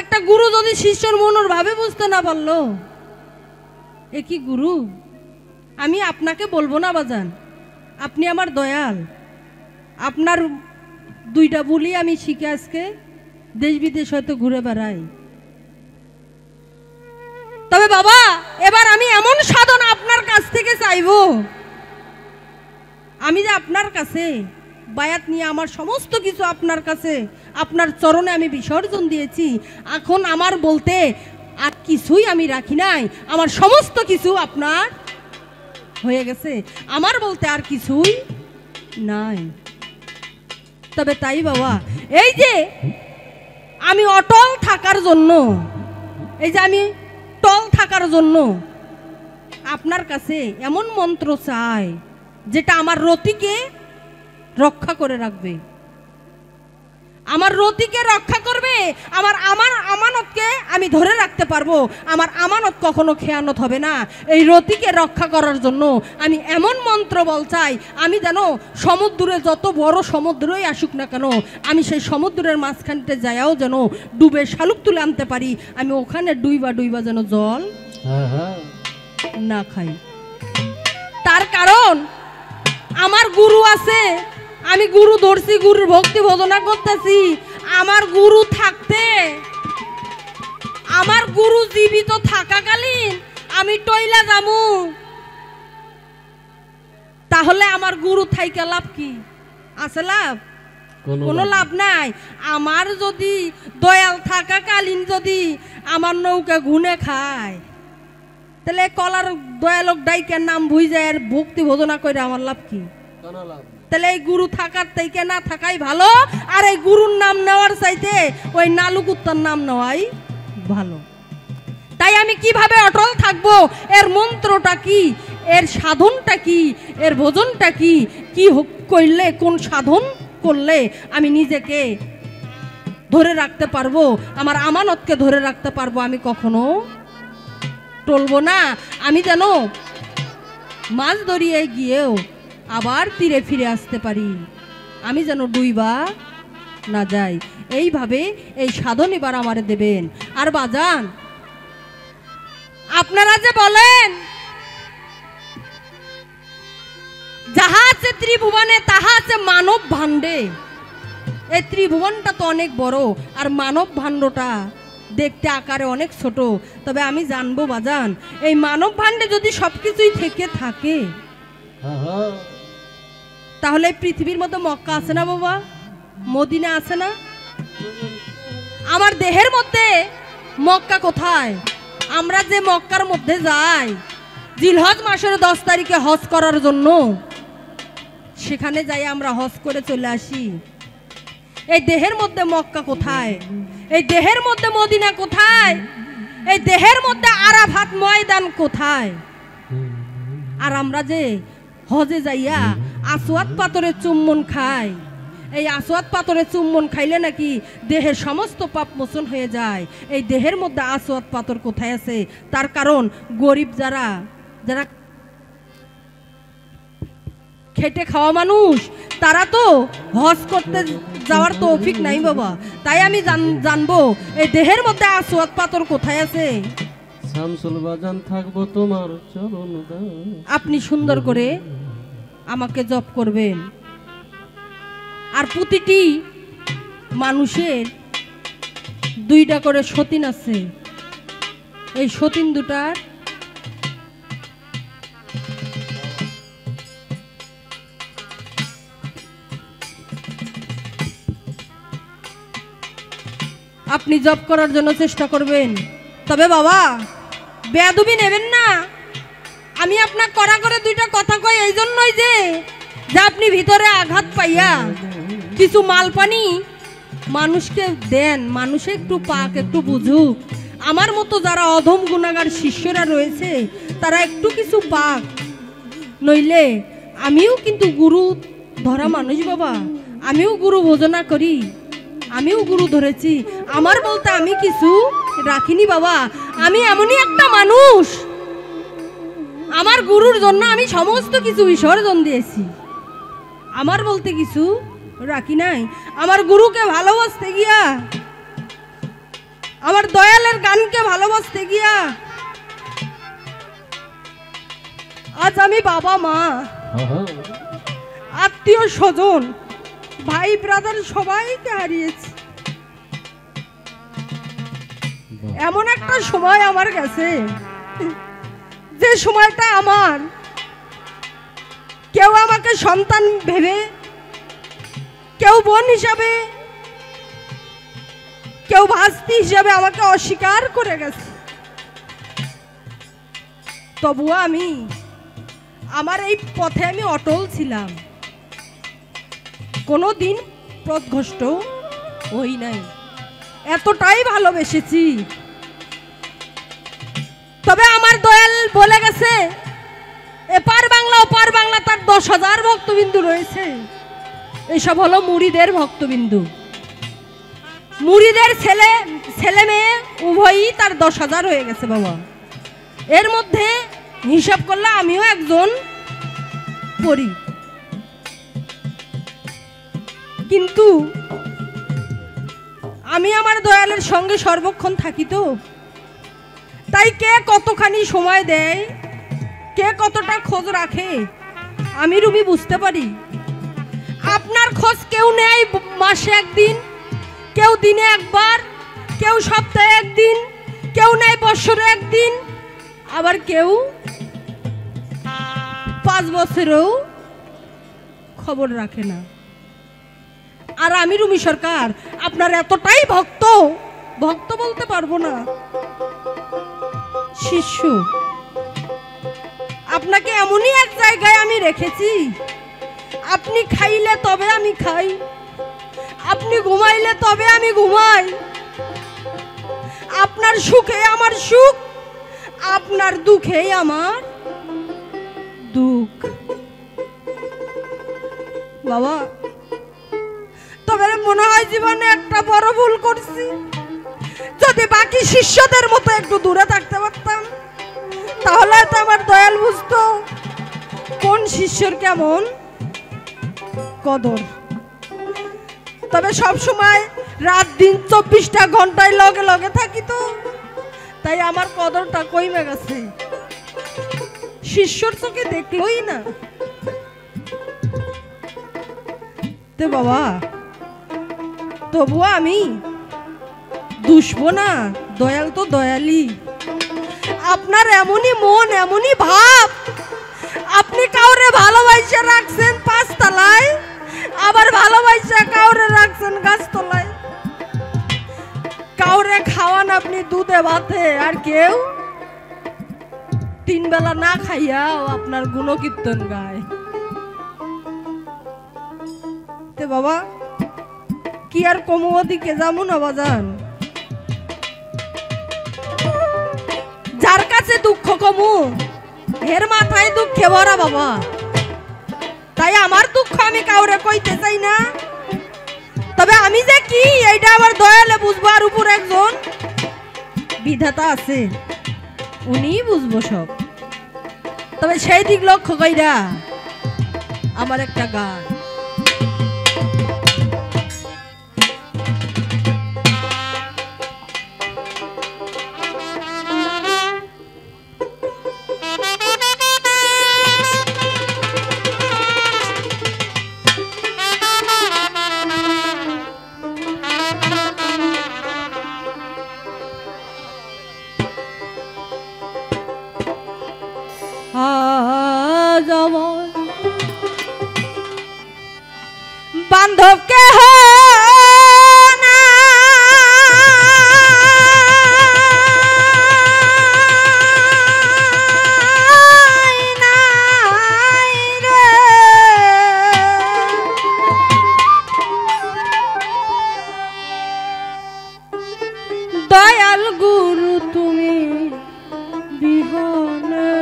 একটা গুরু যদি শিষ্যর মনের ভাবে বুঝতে না পারলো এ কি গুরু? আমি আপনাকে বলবো না বাজান, আপনি আমার দয়াল, আপনার 2টা বলি আমি শিখে আজকে দেশ বিদেশ হয়তো ঘুরে বেড়াই। তবে বাবা এবার আমি এমন সাধনা আপনার কাছ থেকে চাইবো, আমি যে আপনার কাছে বায়াত নিয়ে আমার সমস্ত কিছু আপনার কাছে আপনার চরণে আমি বিসর্জন দিয়েছি, এখন আমার বলতে আর কিছুই আমি রাখি নাই, আমার সমস্ত কিছু আপনার হয়ে গেছে, আমার বলতে আর কিছুই নাই। তবে তাই বাবা এই যে আমি অটল থাকার জন্য, এই যে আমি টল থাকার জন্য আপনার কাছে এমন মন্ত্র চাই যেটা আমার রতিকে রক্ষা করে রাখবে। আমার রতিকে রক্ষা করবে, আমার আমার আমানতকে আমি ধরে রাখতে পারবো, আমার আমানত কখনো খেয়ানত হবে না। এই রতিকে রক্ষা করার জন্য আমি এমন মন্ত্র বল চাই, আমি যেন সমুদ্রে যত বড় সমুদ্রই আসুক না কেন, আমি সেই সমুদ্রের মাঝখানতে যাইয়াও যেন ডুবে শালুক তুলে আনতে পারি, আমি ওখানে ডুইবা ডুইবা যেন জল না খাই। তার কারণ আমার গুরু আছে, আমি গুরু ধরছি, গুরুর ভক্তি ভজনা করতেছি। আমার গুরু থাকতে, আমার গুরু জীবিত থাকাকালীন আমি টইলা যামু, তাহলে আমার গুরু থাইকা লাভ কি? আছে লাভ? কোনো লাভ নাই। আমার যদি দয়াল থাকাকালীন যদি আমার নৌকা ঘুনে খায়, তাহলে কলার দয়ালক ডাইকের নাম ভুই যায় আর ভক্তি ভজনা করে আমার লাভ কি? তাহলে এই গুরু থাকার থেকে না থাকাই ভালো, আর এই গুরুর নাম নেওয়ার চাইতে ওই নালুকুত্তার নাম নেওয়াই ভালো। তাই আমি কিভাবে অটল থাকবো, এর মন্ত্রটা কি, এর সাধনটা কি, এর ভোজনটা কি, কি করলে, কোন সাধন করলে আমি নিজেকে ধরে রাখতে পারবো, আমার আমানতকে ধরে রাখতে পারবো, আমি কখনো টলবো না। আমি যেন মাছ ধরিয়ে গিয়েও আবার তীরে ফিরে আসতে পারি, আমি যেন ডুইবা না যাই। এইভাবে এই সাধন এবার আমারে দেবেন। আর বাজান, আপনারা যে বলেন যাহা আছে ত্রিভুবনে তাহা আছে মানব ভাণ্ডে, এই ত্রিভুবনটা তো অনেক বড়, আর মানব ভাণ্ডটা দেখতে আকারে অনেক ছোট। তবে আমি জানবো বাজান, এই মানব ভাণ্ডে যদি সবকিছুই থেকে থাকে, তাহলে পৃথিবীর মধ্যে মক্কা আছে না বাবা, মদিনা আছে না? আমার দেহের মধ্যে মক্কা কোথায়? আমরা যে মক্কার মধ্যে যাই জিলহজ মাসের 10 তারিখে হজ করার জন্য, সেখানে যাই আমরা হজ করে চলে আসি। এই দেহের মধ্যে মক্কা কোথায়? এই দেহের মধ্যে মদিনা কোথায়? এই দেহের মধ্যে আরাফাত ময়দান কোথায়? আর আমরা যে হজে যাইয়া আসওয়াদ পাথরে চুম্বন খাই, এই আসওয়াদ পাথরে চুম্বন খাইলে নাকি দেহের সমস্ত পাপ মোচন হয়ে যায়। এই দেহের মধ্যে আসওয়াদ পাথর কোথায় আছে? তার কারণ গরিব যারা যারা খেটে খাওয়া মানুষ, তারা তো হজ করতে যাওয়ার তৌফিক নাই বাবা। তাই আমি জানবো এই দেহের মধ্যে আসওয়াদ পাথর কোথায় আছে। শামসুল বাজান থাকবো তোমার চরণ। আপনি সুন্দর করে আমাকে জপ করবেন। আর প্রতিটি মানুষের 2টা করে সতীন আছে। এই সতীন দুটার আপনি জপ করার জন্য চেষ্টা করবেন। তবে বাবা বেয়াদবি নেবেন না। আমি আপনার করা করে 2টা কথা কই এই জন্যই যে আপনি ভিতরে আঘাত পাইয়া কিছু মাল পানি মানুষকে দেন, মানুষে একটু পাক, একটু বুঝুক। আমার মতো যারা অধম গুণাগার শিষ্যরা রয়েছে তারা একটু কিছু পাক, নইলে আমিও কিন্তু গুরু ধরা মানুষ বাবা, আমিও গুরু ভোজনা করি, আমিও গুরু ধরেছি। আমার বলতে আমি কিছু রাখিনি বাবা, আমি এমনই একটা মানুষ, আমার গুরুর জন্য আমি সমস্ত কিছু বিসর্জন দিয়েছি, আমার বলতে কিছু রাখি নাই। আমার গুরুকে ভালোবাসতে গিয়া, আমার দয়ালের গানকে ভালোবাসতে গিয়া আজ আমি বাবা মা, আত্মীয় স্বজন, ভাই ব্রাদার সবাইকে হারিয়েছি। এমন একটা সময় আমার কাছে, যে সময়টা আমার কেউ আমাকে সন্তান ভেবে, কেউ বোন হিসাবে, কেউ ভাস্তি হিসাবে আমাকে অস্বীকার করে গেছে। তবুও আমি আমার এই পথে আমি অটল ছিলাম, কোনোদিন পথভ্রষ্ট হই নাই, এতটাই ভালোবেসেছি। তবে আমার দয়াল বলে গেছে এপার বাংলা ওপার বাংলা তার 10,000 ভক্তবিন্দু রয়েছে। এসব হলো মুরিদের ভক্তবিন্দু। মুড়িদের ছেলে মেয়ে উভয়ই তার 10,000 হয়ে গেছে বাবা। এর মধ্যে হিসাব করলে আমিও একজন পড়ি, কিন্তু আমি আমার দয়ালের সঙ্গে সর্বক্ষণ থাকি তো, তাই কে কতখানি সময় দেয়, কে কতটা খোঁজ রাখে আমি রুবি বুঝতে পারি। আপনার খোঁজ কেউ নেয় মাসে একদিন, কেউ দিনে একবার, কেউ সপ্তাহে একদিন, কেউ নেয় বছরে একদিন, আবার কেউ 5 বছরেও খবর রাখে না। আর আমি রুমি সরকার আপনার এতটাই ভক্ত, ভক্ত বলতে পারবো না, শিষ্য। আপনাকে এমনই এক জায়গায় আমি রেখেছি, আপনি খাইলে তবে আমি খাই, আপনি ঘুমাইলে তবে আমি ঘুমাই, আপনার সুখে আমার সুখ, আপনার দুঃখে আমার দুঃখ। বাবা, তবে মনে হয় জীবনে একটা বড় ভুল করছি। যদি বাকি শিষ্যদের মতো একটু দূরে থাকতে পারতাম, তাহলে তো আমার দয়াল বুঝতো কোন শিষ্যর কেমন কদর। তবে সব সময় রাত দিন 24টা ঘন্টায় লগে লগে থাকি তো, তাই আমার কদরটা কমে গেছে, শিষ্যর চোখে দেখলই না। তো বাবা, তবুও আমি দুষবো না, দয়াল তো দয়ালি। আপনার এমনই মন, এমনই ভাব, আপনি কাউরে ভালোবাসা রাখছেন 5 তলায়, আবার ভালোবাসা কাউরে রাখছেন গাছতলায়। কাউরে খাওয়ান আপনি দুধে ভাতে, আর কেউ 3 বেলা না খাইয়াও আপনার গুণকীর্তন গায়। তে বাবা, কি আর কমু ওদিকে যাবো না বাজান? যার কাছে দুঃখ কমু এর মাথায় দুঃখে ভরা বাবা। তাই আমার দুঃখ আমি কাউরে কইতে চাই না, তবে আমি যে কি এইটা আমার দয়ালে বুঝবো, আর উপর একজন বিধাতা আছে, উনিই বুঝবো সব। তবে সেই দিক লক্ষ্য কইরা আমার একটা গান। বান্ধবকে দয়াল গুরু তুমি বিহনে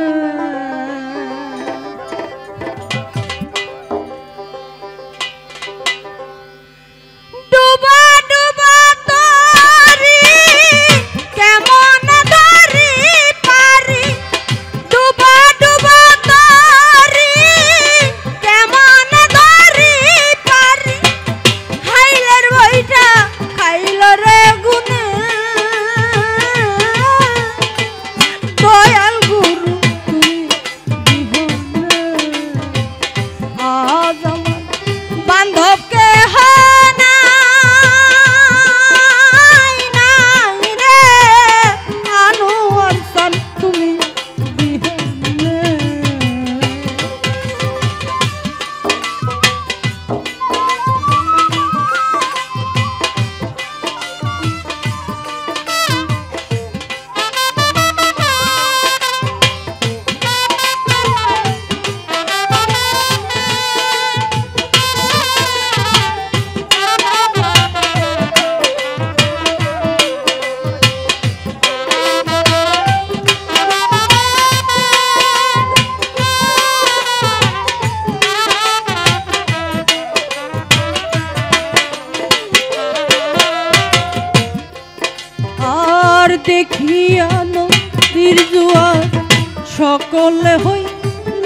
সকলে হইল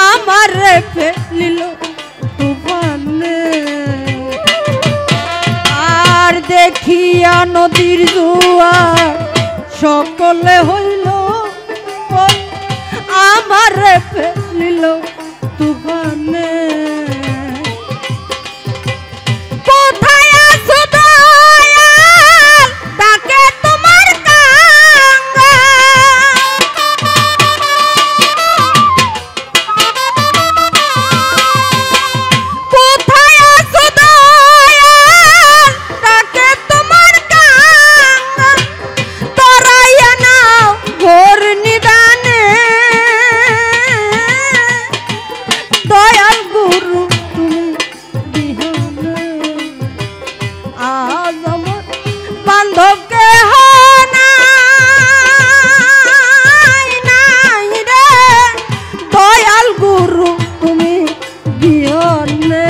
আমার ফেলিল তুফানে আর দেখিয়া নদীর জোয়ার সকলে হইল আমার ফেলিল তুফানে কোথায় আছো দয়াল তাকে তোমার কাঙ্গা কোথায় আছো দয়াল তাকে তোমার কাঙ্গা তরাইয়া নাও ঘোর নিদানে দয়াল গুরু তুমি বিহনে আজ আমার বান্ধবকে নাই রে দয়াল গুরু তুমি বিহনে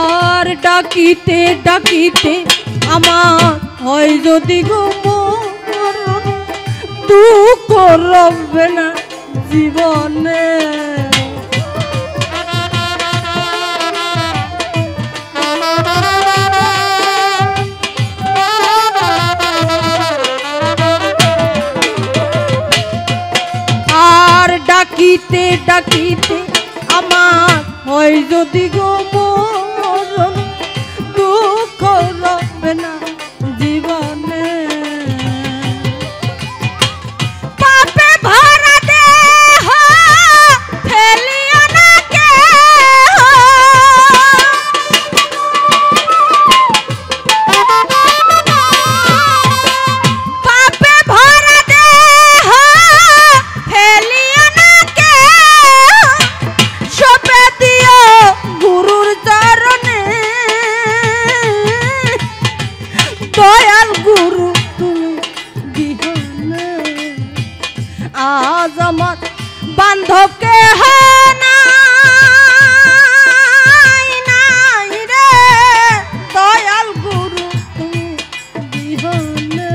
আর ডাকিতে ডাকিতে আমার হয় যদি গো মরণ দুঃখ রবে না জীবনে আর ডাকিতে ডাকিতে আমার হয় যদি গো মরণ দুঃখ রবে না জীবনে পাপে ভরা দেহ ফেলিও না কেহ পাপে ভরা দেহ ফেলিও না কেহ সপে দিও গুরুর চরণে দয়াল গুরু তুমি বিহনে আজ আমার বান্ধবকে নাই রে দয়াল গুরু তুমি বিহনে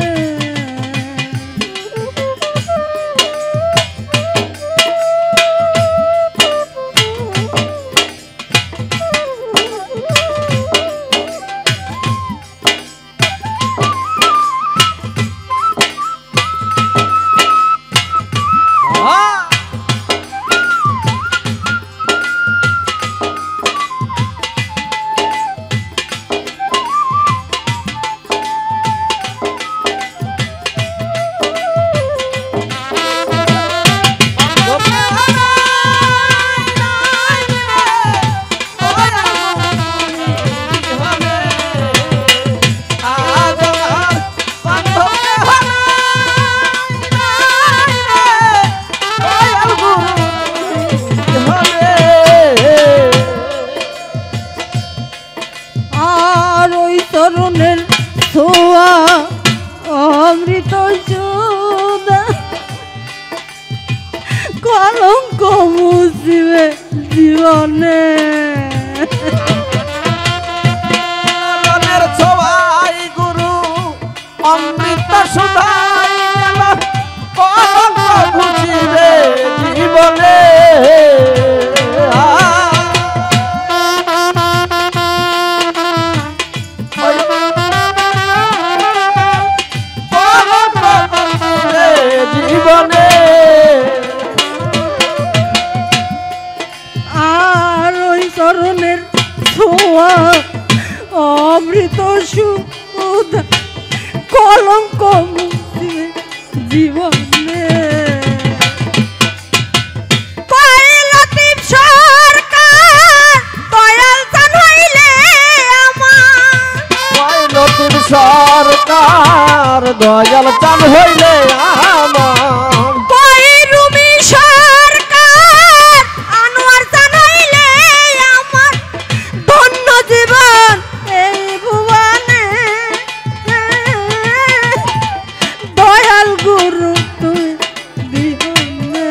আর ওই তরুণের ছোঁয়া অমৃত সুধা কলঙ্ক মুছিবে জীবনে ছোঁয়াই গুরু অমৃত সুধাই কলঙ্ক মুছিবে জীবনে অমৃত সুধা কলঙ্ক মুক্তিবে জীবনে। সরকার দয়াল চান হইলে আমার রুমি সরকার আনোয়ার চান হইলে আমার ধন্য জীবন এই ভুবনে। দয়াল গুরু তুই বিহনে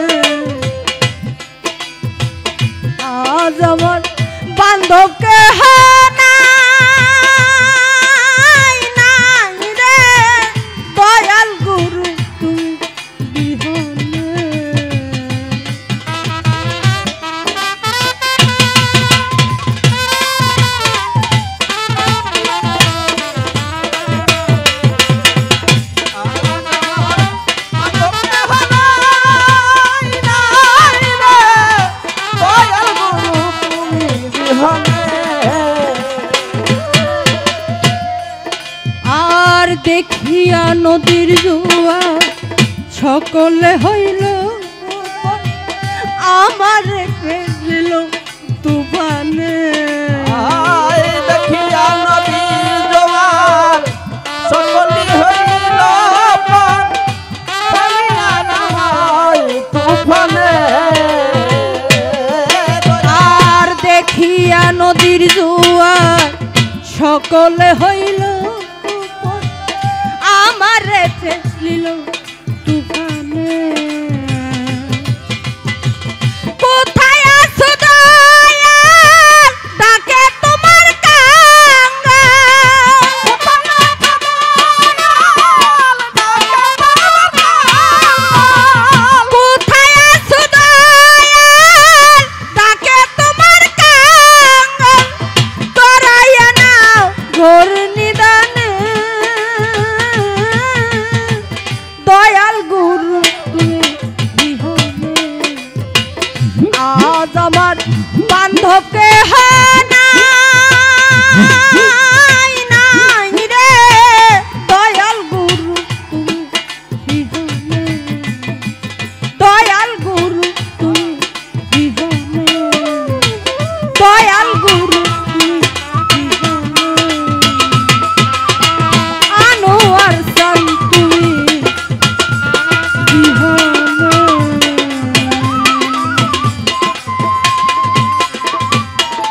আজ আমার বান্ধবকে হানা আর দেখিয়া নদীর জোয়ার সকলে হইল আমার ফেলিল তুফানে। দেখিয়া নদীর জোয়ার সকলে হইল তুফানে। আর দেখিয়া নদীর জোয়ার সকলে হইল আমারে ফেলিল তুফানে।